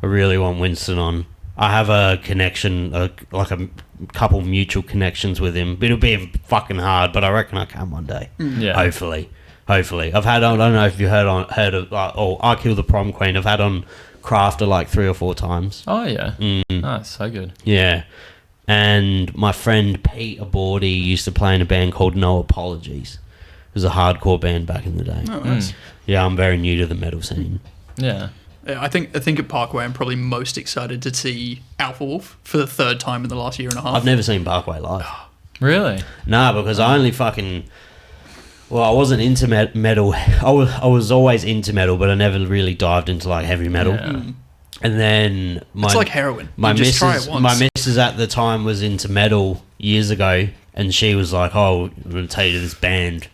I really want Winston on. I have a connection, like a couple mutual connections with him. It'll be fucking hard, but I reckon I can one day. Yeah. Hopefully. I've had on, I don't know if you heard of I Kill the Prom Queen. I've had on Crafter like 3 or 4 times. Oh yeah. That's so good. Yeah. And my friend Pete Abordy used to play in a band called No Apologies. It was a hardcore band back in the day. Oh, nice. Yeah, I'm very new to the metal scene. Yeah. I think at Parkway I'm probably most excited to see Alpha Wolf for the 3rd time in the last year and a half. I've never seen Parkway live. Really? Nah, because I only fucking... Well, I wasn't into metal. I was always into metal, but I never really dived into like heavy metal. Yeah. And then it's like heroin. My just try it once. My missus at the time was into metal years ago, and she was like, "Oh, I'm going to take you to this band."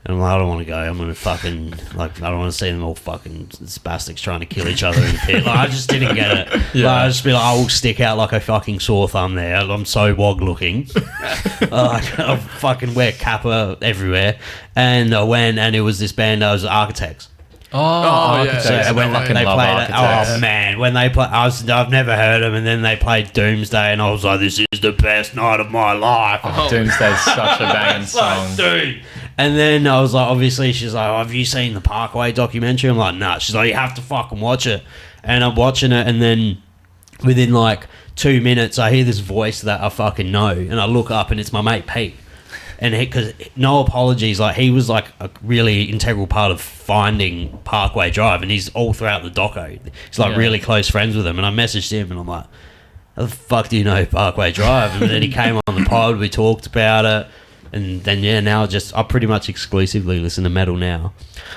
And I'm like, I don't want to go. I'm going to fucking, like, I don't want to see them all fucking spastics trying to kill each other in the pit. Like, I just didn't get it. Yeah. Like, I just be like, I will stick out like a fucking sore thumb there. I'm so wog looking. I fucking wear kappa everywhere. And I went, and it was this band, it was Architects. Oh, yeah. So when they played it, oh man, when they play, I've never heard them, and then they played Doomsday, and I was like, this is the best night of my life. Doomsday's such a banging song, dude. And then I was like, obviously, she's like, oh, have you seen the Parkway documentary? I'm like, nah. She's like, you have to fucking watch it. And I'm watching it, and then within like 2 minutes, I hear this voice that I fucking know, and I look up, and it's my mate Pete. And because No Apologies, like he was like a really integral part of finding Parkway Drive, and he's all throughout the doco. He's like really close friends with him, and I messaged him, and I'm like, how the fuck do you know Parkway Drive? And then he came on the pod, we talked about it. And then, now I pretty much exclusively listen to metal now.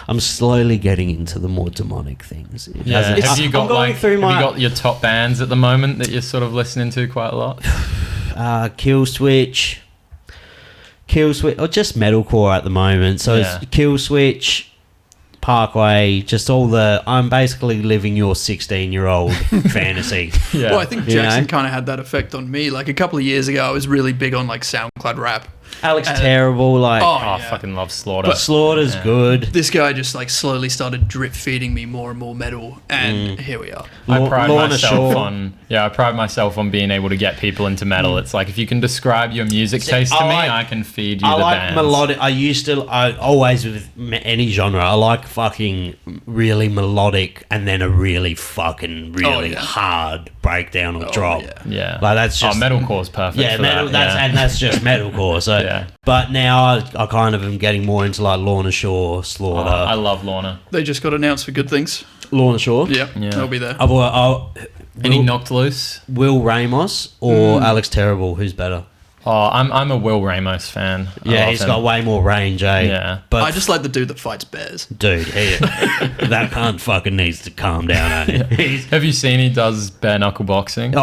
I'm slowly getting into the more demonic things. Yeah. Have you got your top bands at the moment that you're sort of listening to quite a lot? Kill Switch, or just metalcore at the moment. So it's Kill Switch, Parkway, just all I'm basically living your 16-year-old fantasy. Yeah. Well, I think Jackson kind of had that effect on me. Like a couple of years ago, I was really big on like SoundCloud rap. Alex Terrible, I fucking love Slaughter. But Slaughter's good. This guy just like slowly started drip feeding me more and more metal, and here we are. I pride myself on being able to get people into metal. It's like if you can describe your music taste to me, I can feed you the bands. Melodic. I always with any genre, I like fucking really melodic and then a really fucking hard breakdown or drop. Yeah, like that's just metalcore's perfect. Yeah, for metal. that. And that's just metalcore. So, but now I kind of am getting more into like Lorna Shore, Slaughter. I love Lorna. They just got announced for Good Things. Lorna Shore. Yeah, they'll be there. Any Knocked Loose? Will Ramos or Alex Terrible? Who's better? Oh, I'm a Will Ramos fan. Yeah, he's got way more range, eh? Yeah. But I just like the dude that fights bears. Dude, that cunt fucking needs to calm down, eh? Have you seen he does bare knuckle boxing?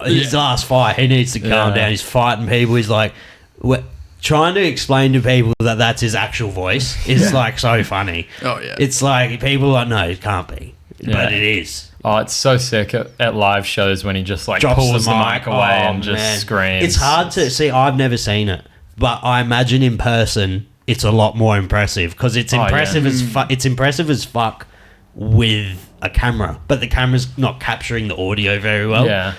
His last fight, he needs to calm down. He's fighting people. He's like, trying to explain to people that that's his actual voice is like so funny. Oh, yeah. It's like people are like, no, it can't be. But it is. Oh, it's so sick at live shows when he just like pulls the mic away and just screams. It's hard to see. I've never seen it, but I imagine in person it's a lot more impressive because it's impressive it's impressive as fuck with a camera, but the camera's not capturing the audio very well.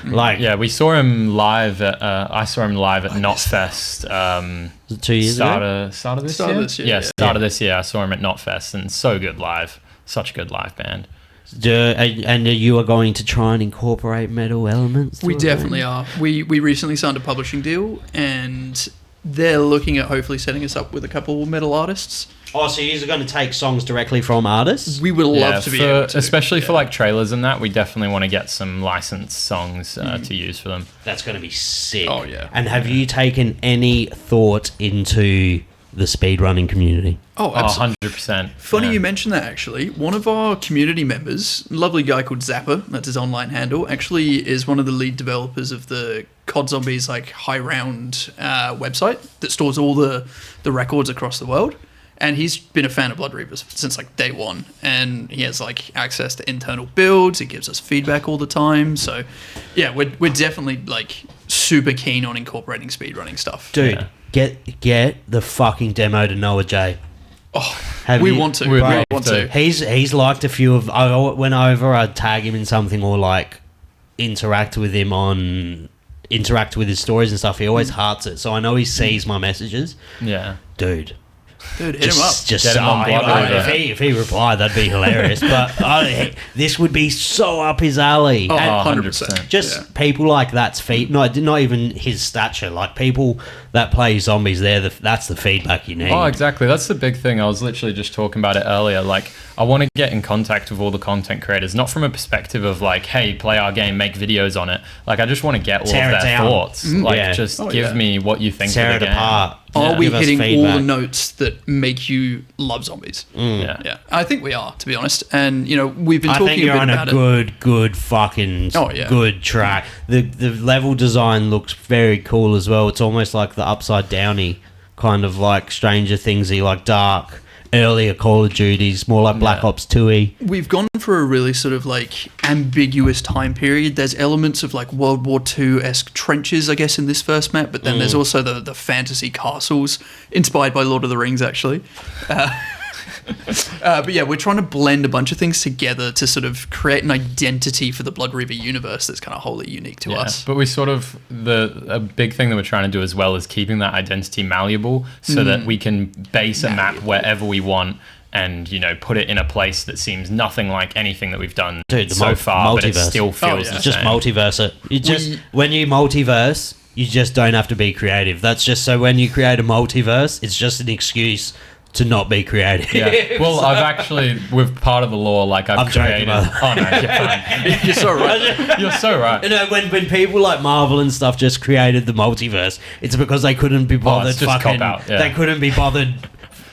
We saw him live at I saw him live at Knotfest 2 years ago. Start of this year. Start of this year. I saw him at Knotfest and so good live. Such a good live band. And you are going to try and incorporate metal elements? We definitely are. We recently signed a publishing deal, and they're looking at hopefully setting us up with a couple metal artists. Oh, so you're going to take songs directly from artists? We would love to be able to. Especially for like trailers and that, we definitely want to get some licensed songs to use for them. That's going to be sick. Oh, yeah. And have you taken any thought into the speedrunning community? Oh, absolutely. 100%. Funny you mentioned that, actually. One of our community members, a lovely guy called Zapper, that's his online handle, actually is one of the lead developers of the COD Zombies like high round website that stores all the records across the world. And he's been a fan of Blood Reavers since like day one. And he has like access to internal builds. He gives us feedback all the time. So yeah, we're definitely like super keen on incorporating speedrunning stuff. Dude, get the fucking demo to Noah J. Oh, we want to. We want to. He's liked a few of. I went over. I'd tag him in something or like interact with his stories and stuff. He always hearts it, so I know he sees my messages. Yeah, dude, hit him up. Just get him on Blood Reaver. If he replied, that'd be hilarious. But this would be so up his alley. Oh, 100%. Just people like that's not even his stature. Like people that play zombies, that's the feedback you need. Oh, exactly. That's the big thing. I was literally just talking about it earlier. Like, I want to get in contact with all the content creators, not from a perspective of like, hey, play our game, make videos on it. Like, I just want to get all of their thoughts. Like, give me what you think Tear of the it game. apart. Are we hitting all the notes that make you love zombies? Yeah. I think we are, to be honest. And, we've been talking I think you're a bit on about a good fucking good track. The level design looks very cool as well. It's almost like the upside downy kind of like Stranger Thingsy, like dark. Earlier Call of Duties, more like Black Ops 2-y. We've gone for a really sort of like ambiguous time period. There's elements of like World War II-esque trenches, I guess, in this first map, but then there's also the fantasy castles, inspired by Lord of the Rings, actually. But yeah, we're trying to blend a bunch of things together to sort of create an identity for the Blood Reaver universe that's kind of wholly unique to us. But we sort of, a big thing that we're trying to do as well is keeping that identity malleable so that we can base a map wherever we want and, put it in a place that seems nothing like anything that we've done so far, but it still feels the It's just same. multiverse it. When you multiverse, you just don't have to be creative. That's just so when you create a multiverse, it's just an excuse to not be creative. Yeah. Well, I've actually, with part of the lore, like I've created. joking, Oh no, you're fine. You're so right. You're so right. You know, when people like Marvel and stuff just created the multiverse, it's because they couldn't be bothered it's just fucking. cop out, yeah. They couldn't be bothered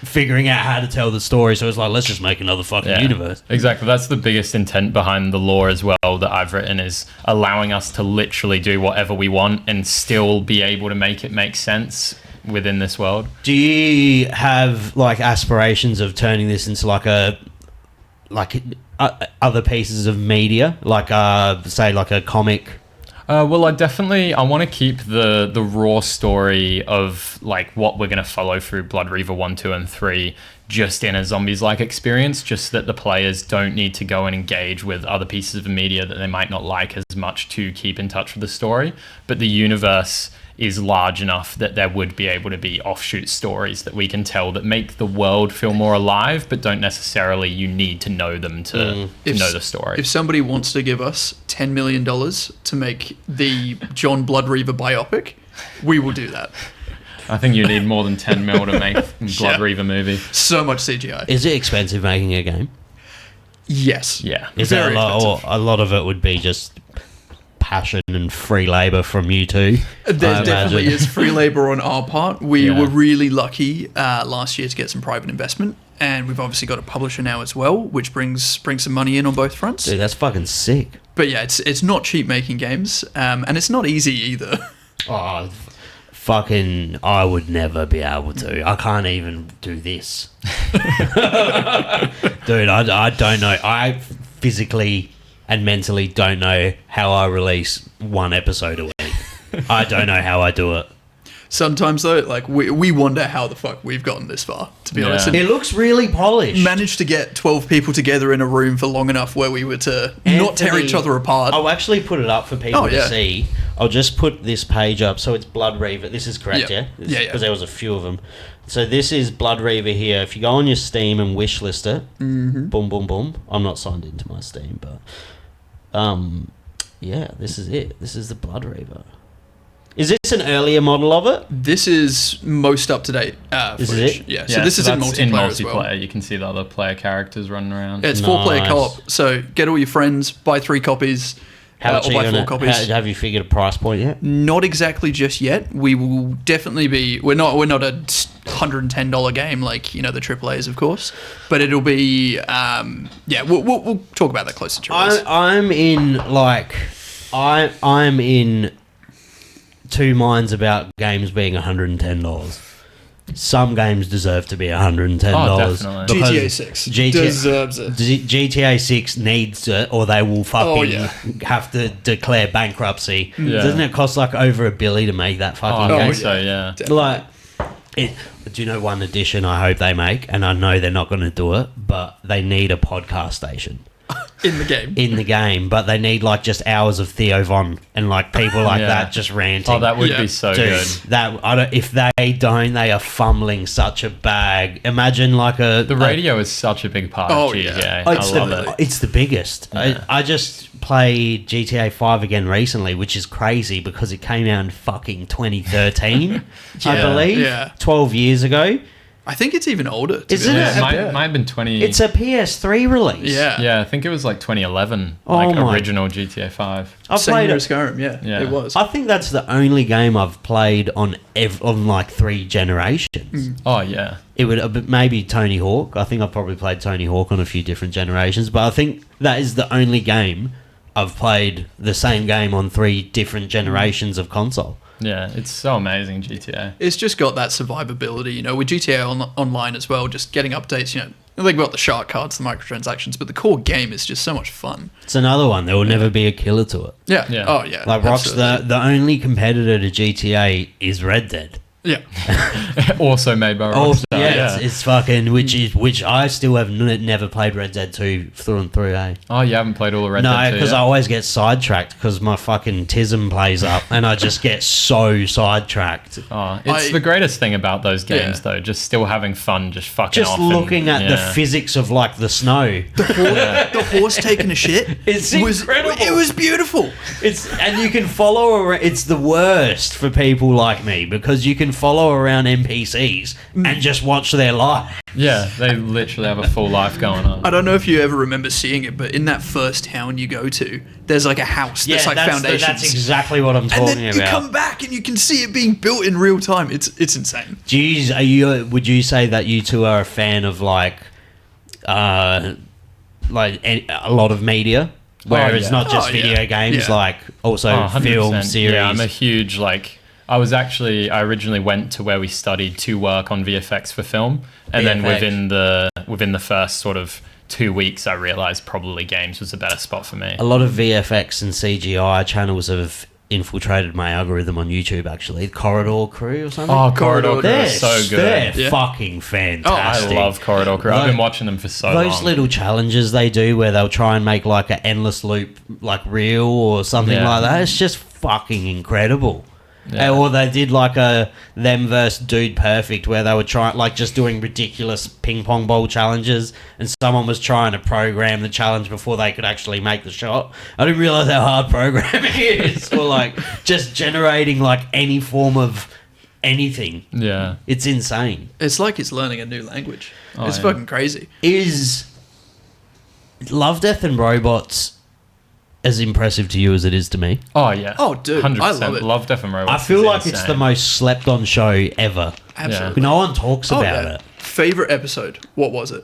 figuring out how to tell the story. So it's like, let's just make another fucking universe. Exactly. That's the biggest intent behind the lore as well that I've written, is allowing us to literally do whatever we want and still be able to make it make sense within this world. Do you have like aspirations of turning this into like other pieces of media, like say like a comic? Well, I want to keep the raw story of like what we're going to follow through Blood Reaver 1, 2, and 3 just in a zombies-like experience, just that the players don't need to go and engage with other pieces of media that they might not like as much to keep in touch with the story. But the universe is large enough that there would be able to be offshoot stories that we can tell that make the world feel more alive, but don't necessarily you need to know them to know the story. If somebody wants to give us $10 million to make the John Blood Reaver biopic, we will do that. I think you need more than 10 mil to make a Blood Reaver movie. So much CGI. Is it expensive making a game? Yes. Yeah. Is it Very expensive. a lot of it would be just passion and free labor from you two? There definitely is free labor on our part. We Yeah. were really lucky last year to get some private investment, and we've obviously got a publisher now as well, which brings some money in on both fronts. Dude, that's fucking sick. But yeah, it's not cheap making games, and it's not easy either. Oh, fucking, I would never be able to. I can't even do this. Dude, I don't know. I physically and mentally don't know how I release one episode a week. I don't know how I do it. Sometimes though, like we wonder how the fuck we've gotten this far, to be honest. And It looks really polished. managed to get 12 people together in a room for long enough where we were to not tear Anthony- each other apart. I'll actually put it up for people Oh, yeah. to see. I'll just put this page up. So it's Blood Reaver. This is correct, Yeah. yeah? Yeah, yeah. Because there was a few of them. So this is Blood Reaver here. If you go on your Steam and wishlist it, boom, boom, boom. I'm not signed into my Steam, but yeah, this is it. This is the Blood Reaver. Is this an earlier model of it? This is most up to date This is footage. it? Yeah, so this is in that's multiplayer as well. You can see the other player characters running around. Yeah, it's 4-player Nice. co-op. So get all your friends, buy 3 copies, How much or are you buy 4 gonna, copies. have you figured a price point yet? Not exactly just yet. We will definitely be. We're not a $110 game like the AAAs, of course, but it'll be. Yeah, we'll talk about that closer to release. I'm in two minds about games being $110. Some games deserve to be $110. definitely. because GTA 6 deserves it. GTA 6 needs it, or they will fucking yeah. have to declare bankruptcy. Yeah. Doesn't it cost like over $1 billion to make that Oh, I fucking game? think so, yeah. Like, do you know one addition I hope they make? And I know they're not going to do it, but they need a podcast station In the game. in the game. But they need like just hours of Theo Von and like people like Yeah. that just ranting. Oh, that would Yeah. be so Dude, good. if they don't, they are fumbling such a bag. Imagine like The radio is such a big part Oh, of GTA. yeah. I It's love the, it. it's the biggest. Yeah. I just played GTA 5 again recently, which is crazy because it came out in fucking 2013, I Yeah, believe. yeah. 12 years ago. I think it's even older. To Isn't be it? honest. Yeah, might have been 20. It's a PS3 release. Yeah. Yeah, I think it was like 2011, Oh like my- original GTA 5. I've Same played year it. as Skyrim. Yeah, Yeah. it was. I think that's the only game I've played on like 3 generations. Oh, yeah. It would maybe Tony Hawk. I think I've probably played Tony Hawk on a few different generations, but I think that is the only game I've played the same game on 3 different generations of console. Yeah, it's so amazing, GTA. It's just got that survivability, with GTA Online as well, just getting updates, they've got the shark cards, the microtransactions, but the core game is just so much fun. It's another one. There will never be a killer to it. Yeah. Yeah. Oh, yeah. Like absolutely. the only competitor to GTA is Red Dead. Yeah. Also made by Oh Rockstar. yeah, it's fucking which I still have never played Red Dead 2 through and through. Oh, you haven't played all the Red No, Dead 2 because yet? I always get sidetracked because my fucking tism plays up and I just get so sidetracked. Oh, it's the greatest thing about those games, though. Just still having fun, just fucking Just off. looking at the physics of like the snow. The horse taking a shit. It's incredible. It was beautiful. And you can follow. It's the worst for people like me because you can follow around NPCs and just watch their life. Yeah, they literally have a full life going on. I don't know if you ever remember seeing it, but in that first town you go to, there's like a house that's like foundations. That's exactly what I'm talking and then about. You come back and you can see it being built in real time. It's insane. Jeez, would you say that you two are a fan of like a lot of media? Where it's not just video games, like also film, series. Yeah, I'm a huge, I originally went to where we studied to work on VFX for film. And then within the first sort of 2 weeks, I realized probably games was a better spot for me. A lot of VFX and CGI channels have infiltrated my algorithm on YouTube, actually. Corridor Crew or something? Oh, Corridor Crew is so good. They're fucking fantastic. I love Corridor Crew. I've been watching them for so long. Those little challenges they do where they'll try and make like an endless loop like reel or something like that. It's just fucking incredible. Yeah. Or they did like a them versus Dude Perfect where they were trying like just doing ridiculous ping pong ball challenges and someone was trying to program the challenge before they could actually make the shot. I didn't realize how hard programming is or like just generating like any form of anything. Yeah. It's insane. It's like it's learning a new language. It's fucking crazy. Is Love, Death and Robots as impressive to you as it is to me? Oh, yeah. Oh, dude. 100%. I love it. Love, Death and Robots. I feel like it's the most slept on show ever. Absolutely. No one talks about it. Favorite episode? What was it?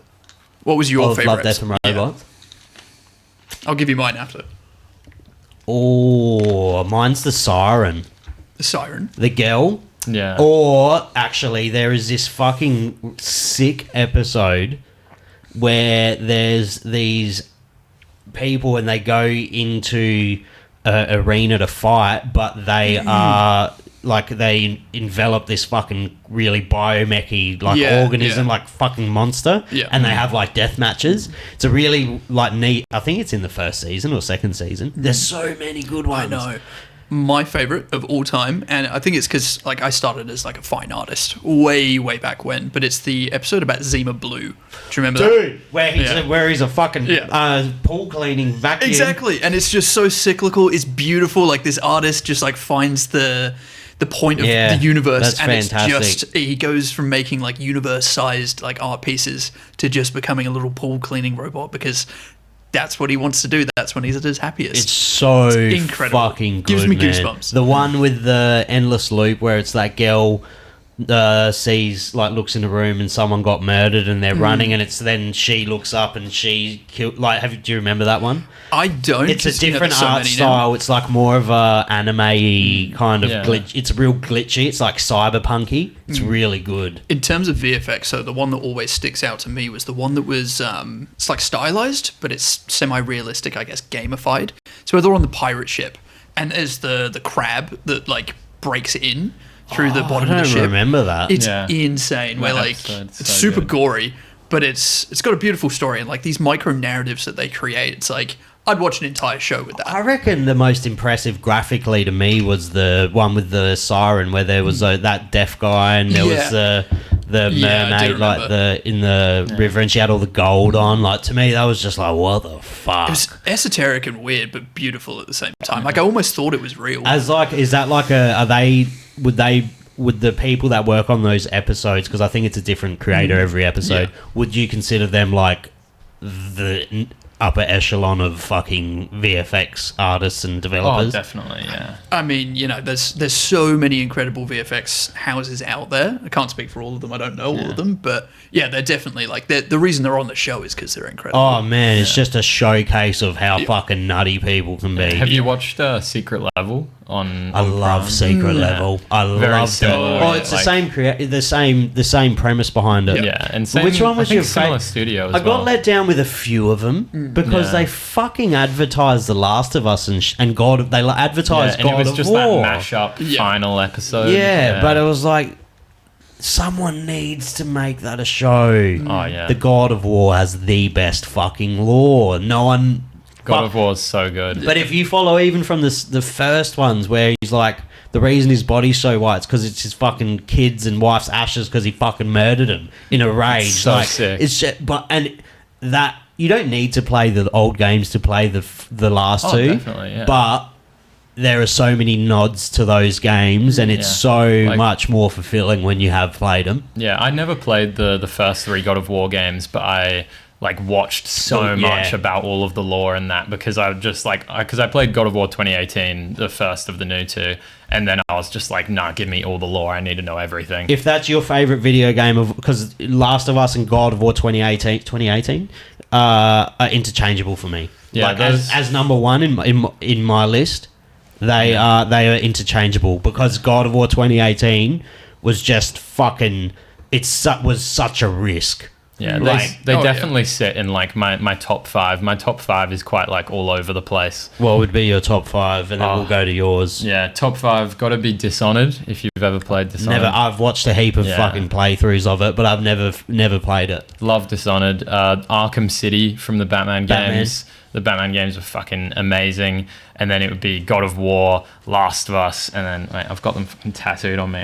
What was your favorite Love, Death and Robots? Yeah. I'll give you mine after. Oh, mine's the Siren. The Siren? The girl. Yeah. Or, actually, there is this fucking sick episode where there's these people and they go into an arena to fight, but they are like they envelop this fucking really biomechy organism, like fucking monster, and they have like death matches. It's a really like neat. I think it's in the first season or second season. There's so many good ones. I know. My favorite of all time, and I think it's because like I started as like a fine artist way back when, but it's the episode about Zima Blue. Do you remember that? Where he's a fucking pool cleaning vacuum. Exactly, and it's just so cyclical. It's beautiful. Like this artist just like finds the point of the universe, and fantastic. It's just he goes from making like universe-sized like art pieces to just becoming a little pool cleaning robot because that's what he wants to do. That's when he's at his happiest. It's so incredible. Fucking good, Gives me man. goosebumps. The one with the endless loop where it's that girl sees, like, looks in a room and someone got murdered and they're running, and it's then she looks up and she killed. Like, do you remember that one? I don't. It's a different art style. Now. It's like more of a anime kind of glitch. It's real glitchy. It's like cyberpunky. It's really good. In terms of VFX, so the one that always sticks out to me was the one that was it's like stylized, but it's semi-realistic, I guess, gamified. So they're on the pirate ship, and there's the crab that like breaks in through the bottom of the ship. I don't remember that. It's insane. Where like it's super gory, but it's got a beautiful story and like these micro narratives that they create. It's like I'd watch an entire show with that. I reckon the most impressive graphically to me was the one with the siren where there was that deaf guy and there was the mermaid like in the river and she had all the gold on. Like to me that was just like what the fuck. It was esoteric and weird but beautiful at the same time. Like I almost thought it was real. As like is that like would the people that work on those episodes, because I think it's a different creator every episode, would you consider them like the upper echelon of fucking VFX artists and developers? Oh, definitely, yeah. I mean, you know, there's so many incredible VFX houses out there. I can't speak for all of them. I don't know all of them, but yeah, they're definitely like the reason they're on the show is because they're incredible. Oh man, it's just a showcase of how fucking nutty people can be. Have you watched Secret Level on? I love Prime? Secret Level. I love it. Oh, it's the same premise behind it. Yeah, and same, which one was your favorite studio? As I got let down with a few of them because they fucking advertised The Last of Us and God. They advertised God of War. And it was just that mashup final episode. Yeah, but it was like someone needs to make that a show. Oh yeah, the God of War has the best fucking lore. No one. God of War is so good. But if you follow even from the first ones where he's like, the reason his body's so white is because it's his fucking kids and wife's ashes because he fucking murdered them in a rage. It's so sick. It's just, that you don't need to play the old games to play the last two. Definitely, yeah. But there are so many nods to those games, and it's so much more fulfilling when you have played them. Yeah, I never played the first 3 God of War games, but I watched so much about all of the lore and that, because I just because I played God of War 2018, the first of the new 2, and then I was just like, nah, give me all the lore. I need to know everything. If that's your favorite video game because Last of Us and God of War 2018 are interchangeable for me. Yeah, as number one in my list, they are interchangeable, because God of War 2018 was just fucking. Was such a risk. Yeah, they definitely sit in my top 5. My top 5 is quite all over the place. What would be your top 5, and then we'll go to yours? Yeah, top 5 got to be Dishonored. If you've ever played Dishonored, never. I've watched a heap of fucking playthroughs of it, but I've never played it. Love Dishonored. Arkham City from the Batman games. The Batman games were fucking amazing. And then it would be God of War, Last of Us, and then I've got them fucking tattooed on me.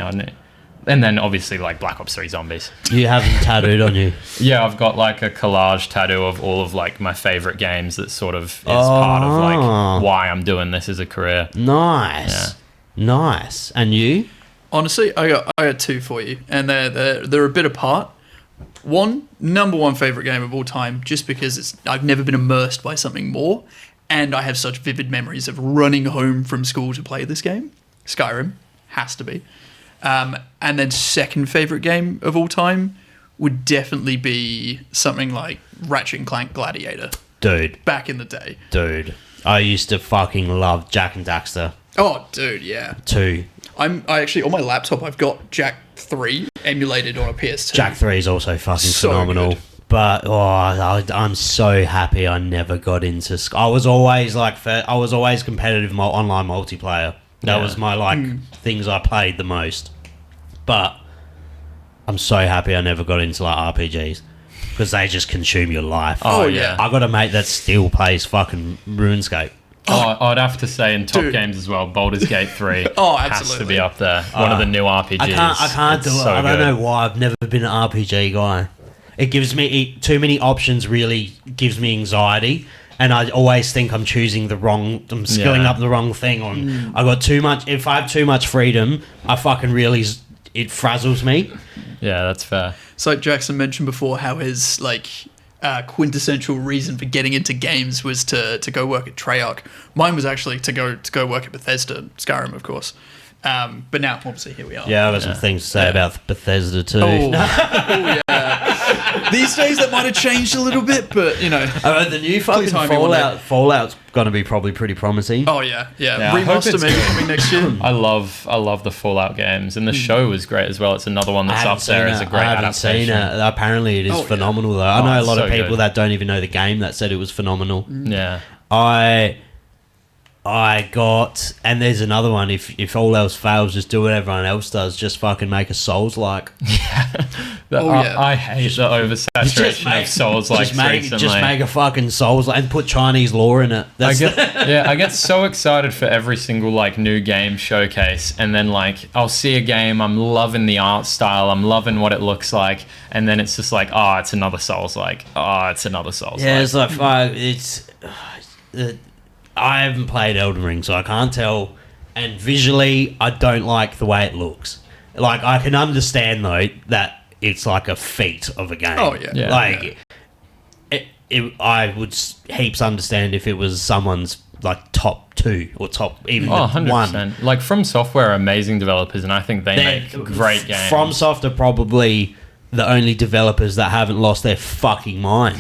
And then obviously Black Ops 3 Zombies. You have them tattooed on you? Yeah, I've got a collage tattoo of all of my favorite games that sort of is part of why I'm doing this as a career. Nice. Yeah. Nice. And you? Honestly, I got 2 for you, and they're a bit apart. One, number 1 favorite game of all time, just because I've never been immersed by something more, and I have such vivid memories of running home from school to play this game. Skyrim has to be. And then second favorite game of all time would definitely be something like Ratchet and Clank Gladiator. Dude. Back in the day. Dude. I used to fucking love Jak and Daxter. Oh, dude, yeah. 2. I actually, on my laptop, I've got Jak 3 emulated on a PS2. Jak 3 is also fucking phenomenal. Good. But I'm so happy I never got into. I was always competitive online multiplayer. That was my things I played the most. But I'm so happy I never got into RPGs, because they just consume your life. Oh yeah. I got a mate that still plays fucking RuneScape. I'd have to say in top games as well, Baldur's Gate 3 has to be up there. One of the new RPGs. I can't do it. I don't know why. I've never been an RPG guy. It gives me too many options. Really gives me anxiety. And I always think I'm skilling up the wrong thing. I got too much. If I have too much freedom, I fucking really, it frazzles me. Yeah, that's fair. So Jackson mentioned before how his quintessential reason for getting into games was to go work at Treyarch. Mine was actually to go work at Bethesda, Skyrim, of course. But now, obviously, here we are. Yeah, I've got some things to say about Bethesda too. Oh yeah. These days that might have changed a little bit, but the new fucking Fallout's going to be probably pretty promising. Oh yeah. Remaster maybe coming next year. I love the Fallout games, and the show was great as well. It's another one that's up there as a great adaptation. I haven't seen it. Apparently, it is phenomenal though. I know a lot of people that don't even know the game that said it was phenomenal. Yeah. I got, and there's another one. If all else fails, just do what everyone else does. Just fucking make a Souls-like. I hate the oversaturation of Souls-like. Just make a fucking Souls-like and put Chinese lore in it. I get so excited for every single new game showcase, and then I'll see a game, I'm loving the art style, I'm loving what it looks like, and then it's just it's another Souls-like. It's another Souls-like. Yeah, it's I haven't played Elden Ring, so I can't tell. And visually, I don't like the way it looks. I can understand, though, that it's a feat of a game. Oh, yeah. I would heaps understand if it was someone's, top 2 or top even 100%. 1. From Software are amazing developers, and I think they make great games. FromSoft are probably the only developers that haven't lost their fucking mind.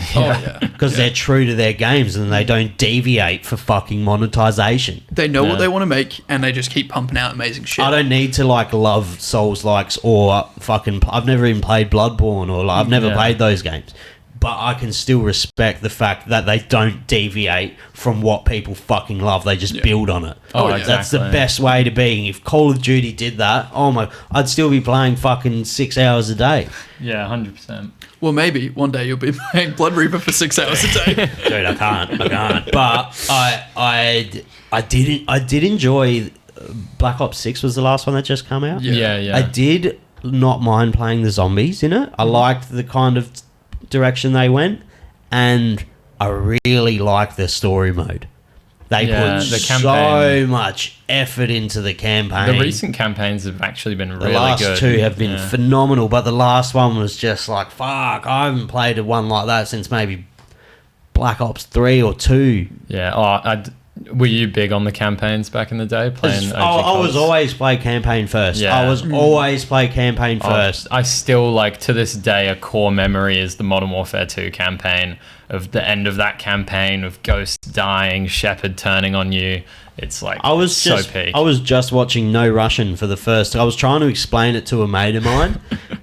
Because they're true to their games and they don't deviate for fucking monetization. They know what they want to make, and they just keep pumping out amazing shit. I don't need to love Souls-likes or fucking... I've never even played Bloodborne or I've never played those games. But I can still respect the fact that they don't deviate from what people fucking love. They just build on it. Exactly. That's the best way to be. If Call of Duty did that, I'd still be playing fucking 6 hours a day. Yeah, 100%. Well, maybe one day you'll be playing Blood Reaver for 6 hours a day. Dude, I can't. But I did enjoy Black Ops 6 was the last one that just came out. Yeah. I did not mind playing the zombies in it. I liked the kind of direction they went, and I really like their story mode. They Yeah, put the so campaign- much effort into the campaign. The recent campaigns have actually been really good. The last two have been phenomenal, but the last one was just like, fuck, I haven't played a one like that since maybe Black Ops 3 or 2. Yeah. Were you big on the campaigns back in the day? Playing I was always play campaign first. Yeah. I was always play campaign first. I still, like, to this day, a core memory is the Modern Warfare 2 campaign, of the end of that campaign, of Ghost dying, Shepard turning on you. It's like I was just watching No Russian for the first. I was trying to explain it to a mate of mine,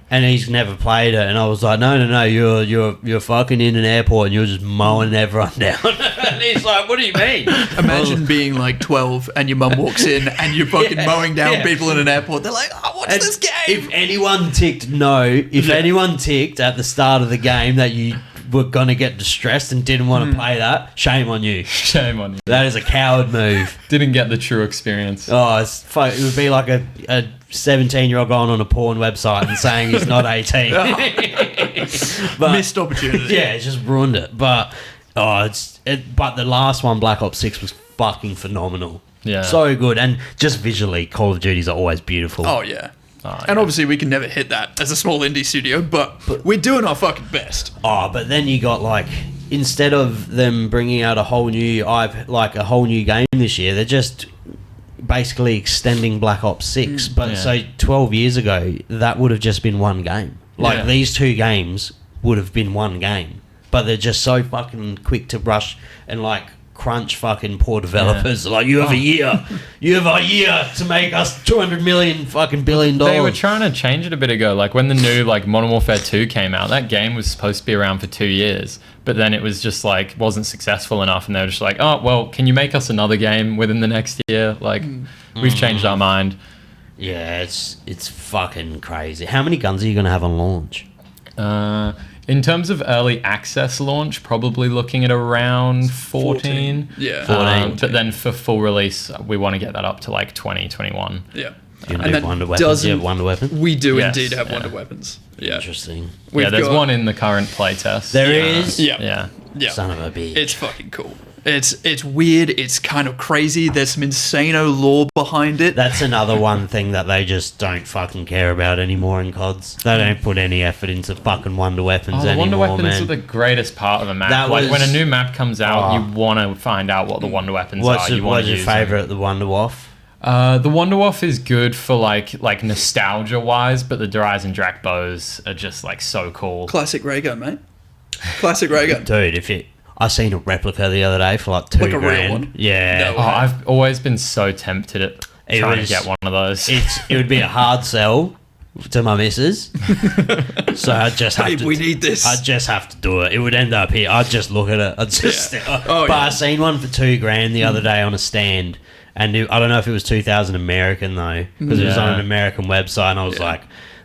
and he's never played it. And I was like, no, you're fucking in an airport and you're just mowing everyone down. And he's like, what do you mean? Imagine being like 12 and your mum walks in and you're fucking mowing down people in an airport. They're like, oh, what's this game? If anyone ticked anyone ticked at the start of the game that you were going to get distressed and didn't want to play that, shame on you. Shame on you. That is a coward move. Didn't get the true experience. Oh, it would be like a 17-year-old going on a porn website and saying he's not 18. But, missed opportunity. Yeah, it just ruined it. But but the last one, Black Ops 6, was fucking phenomenal. Yeah. So good. And just visually, Call of Duties are always beautiful. Oh, yeah. And obviously we can never hit that as a small indie studio, but we're doing our fucking best. Oh, but then you got, like, instead of them bringing out a whole new game this year, they're just basically extending Black Ops 6. But so 12 years ago, that would have just been one game. Like, these two games would have been one game. But they're just so fucking quick to rush and, like, crunch fucking poor developers. Like, you have a year. You have a year to make us $200 million fucking billion. They were trying to change it a bit ago. Like, when the new, like, Modern Warfare 2 came out, that game was supposed to be around for 2 years. But then it was just, like, wasn't successful enough. And they were just like, oh, well, can you make us another game within the next year? Like, we've changed our mind. Yeah, it's fucking crazy. How many guns are you going to have on launch? In terms of early access launch, probably looking at around 14. Yeah. 14. But then for full release, we want to get that up to like 20, 21. Yeah. You have Wonder Weapons? Do you have Wonder Weapons? We do indeed have Wonder Weapons. Yeah. Interesting. There's one in the current playtest. There is? Yeah. Son of a bitch. It's fucking cool. It's weird. It's kind of crazy. There's some insano lore behind it. That's another one thing that they just don't fucking care about anymore in CODs. They don't put any effort into fucking Wonder Weapons anymore, Wonder Weapons man. are the greatest part of a map. When a new map comes out, you want to find out what the Wonder Weapons are. What's your favourite, the Wonder Waff? The Wonder Waff is good for like nostalgia wise, but the Dries and Drac bows are just like so cool. Classic ray gun, mate. Classic ray gun. Dude, I seen a replica the other day for like $2,000. Like a real one? Yeah. No. I've always been so tempted at trying to get one of those. It would be a hard sell to my missus. So I just have to. We need this. I just have to do it. It would end up here. I'd just look at it. I seen one for $2,000 the other day on a stand, and I don't know if it was 2,000 American though, because it was on an American website, and I was like,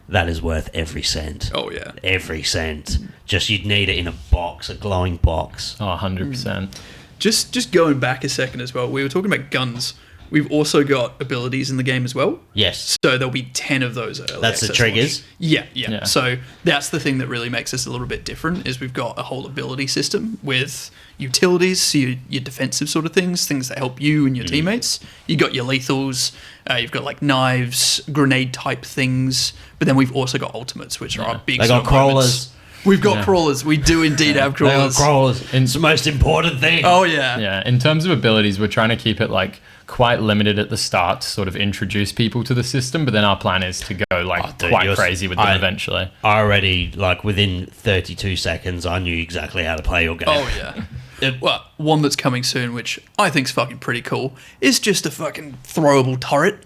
that is worth every cent. Oh yeah, every cent. Just you'd need it in a box, a glowing box. Oh, 100%. Just going back a second as well. We were talking about guns. We've also got abilities in the game as well. Yes. So there'll be 10 of those early That's the access triggers? launch. Yeah. So that's the thing that really makes us a little bit different, is we've got a whole ability system with utilities, so your defensive sort of things that help you and your teammates. You got your lethals, you've got like knives, grenade type things, but then we've also got ultimates, which are our big They got crawlers. We've got crawlers. We do indeed have crawlers. They got crawlers. It's the most important thing. Oh yeah. Yeah. In terms of abilities, we're trying to keep it like quite limited at the start to sort of introduce people to the system, but then our plan is to go like quite crazy with them eventually. I already, like within 32 seconds, I knew exactly how to play your game. Oh yeah. Well, one that's coming soon, which I think's fucking pretty cool, is just a fucking throwable turret.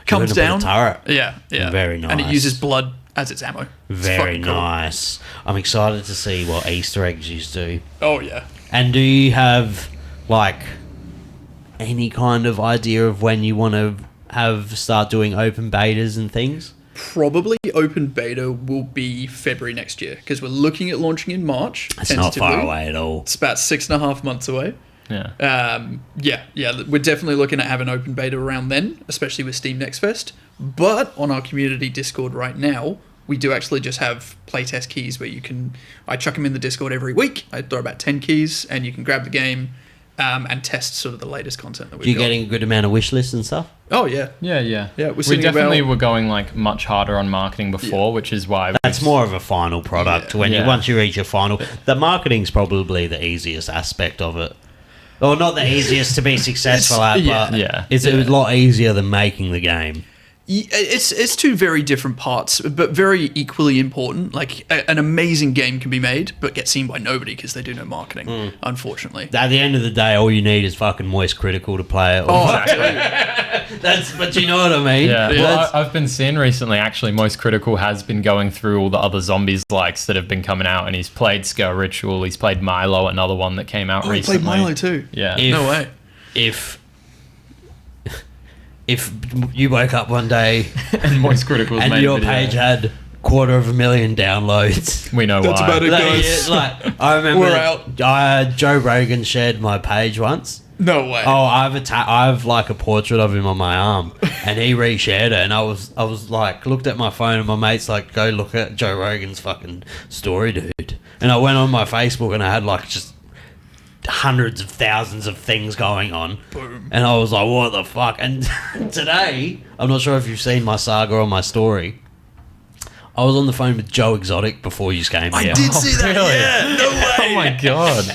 Comes down. Turret. Yeah. Very nice. And it uses blood as its ammo. Very nice. Cool. I'm excited to see what Easter eggs you do. Oh yeah. And do you have like any kind of idea of when you want to start doing open betas and things? Probably open beta will be February next year, because we're looking at launching in March. It's not far away at all. It's about 6.5 months away. Yeah. We're definitely looking at having open beta around then, especially with Steam Next Fest. But on our community Discord right now, we do actually just have playtest keys where I chuck them in the Discord every week. I throw about 10 keys and you can grab the game, and test sort of the latest content that we've got. You're getting a good amount of wish lists and stuff? Oh, yeah. Yeah. Yeah, we definitely were going like much harder on marketing before, which is why that's more of a final product. Once you reach your final, the marketing's probably the easiest aspect of it. Or not the easiest to be successful at, but it's a lot easier than making the game. It's two very different parts, but very equally important. Like an amazing game can be made, but get seen by nobody because they do no marketing. Unfortunately, at the end of the day, all you need is fucking Moist Critical to play it. But you know what I mean. Yeah. Well, I've been seeing recently. Actually, Moist Critical has been going through all the other zombies likes that have been coming out, and he's played Scale Ritual. He's played Milo, another one that came out recently. He played Milo too. Yeah. No way. If you woke up one day and Moist Critical's and made your video. page had 250,000 downloads, we know That's why. about it, guys. I remember We're out. Joe Rogan shared my page once. No way. Oh, I have like a portrait of him on my arm, and he reshared it, and I was like, looked at my phone, and my mate's like, go look at Joe Rogan's fucking story, dude. And I went on my Facebook, and I had like just hundreds of thousands of things going on. Boom. And I was like, what the fuck? And today, I'm not sure if you've seen my saga or my story, I was on the phone with Joe Exotic before you came here. I did see that. Really? Yeah. No way. Oh my god.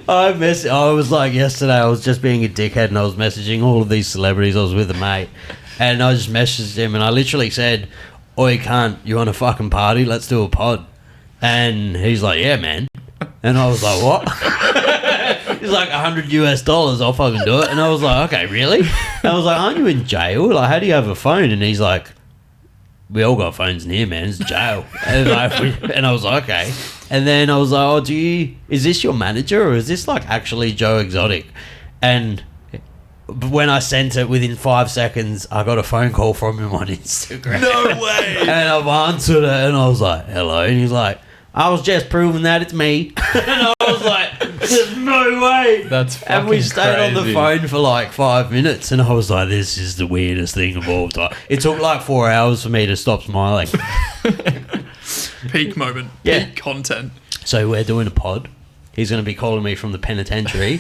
I was like, yesterday I was just being a dickhead and I was messaging all of these celebrities. I was with a mate and I just messaged him and I literally said, oi cunt, you want a fucking party? Let's do a pod. And he's like, yeah, man. And I was like, what? He's like $100, I'll fucking do it. And I was like, okay, really? And I was like, aren't you in jail? Like, how do you have a phone? And he's like, we all got phones in here, man. It's jail. And I was like, okay. And then I was like, oh, is this your manager or is this like actually Joe Exotic? And when I sent it, within 5 seconds, I got a phone call from him on Instagram. No way. And I've answered it and I was like, hello. And he's like, I was just proving that it's me. And I was like, there's no way. That's fucking And we stayed crazy. on the phone for like 5 minutes and I was like, this is the weirdest thing of all time. It took like 4 hours for me to stop smiling. Peak moment. Yeah. Peak content. So we're doing a pod. He's going to be calling me from the penitentiary.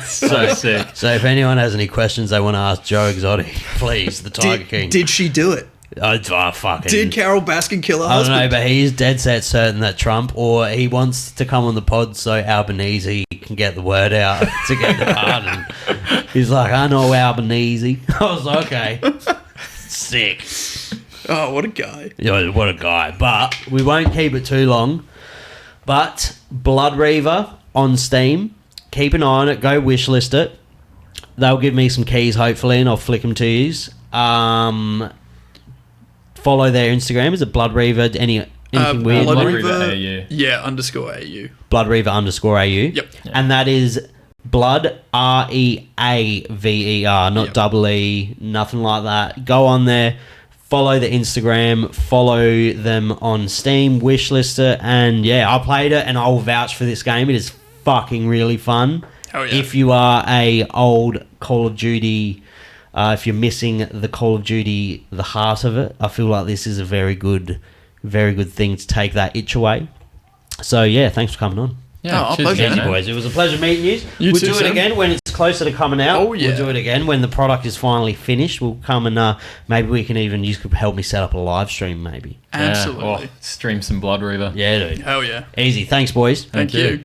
So sick. So if anyone has any questions they want to ask Joe Exotic, please, the Tiger King. Did she do it? Fucking... Did Carol Baskin kill her I don't husband? know, but he's dead set certain that Trump, or he wants to come on the pod so Albanese can get the word out to get the pardon. He's like, I know Albanese. I was like, okay. Sick. Oh, what a guy. Yeah, what a guy. But we won't keep it too long. But Blood Reaver on Steam. Keep an eye on it. Go wishlist it. They'll give me some keys, hopefully, and I'll flick them to you. Follow their Instagram. Is it Blood Reaver? Anything weird? Blood Blood Reaver, AU. Yeah, _AU. Blood Reaver _AU. Yep. And that is Blood REAVER, not Yep. double E, nothing like that. Go on there, follow the Instagram, follow them on Steam, wishlist it, and yeah, I played it and I'll vouch for this game. It is fucking really fun. Hell yeah. If you are a old Call of Duty, if you're missing the Call of Duty, the heart of it, I feel like this is a very good thing to take that itch away. So yeah, thanks for coming on. Yeah, Oh, cheers, pleasure. Easy man. boys, it was a pleasure meeting you. You We'll too, do it Sam. again when it's closer to coming out. Oh, yeah. We'll do it again when the product is finally finished. We'll come and maybe we can even, you could help me set up a live stream maybe. Absolutely. Yeah. Oh, stream some Blood Reaver. Yeah, dude. Hell yeah. Easy. Thanks, boys. Thank you. you.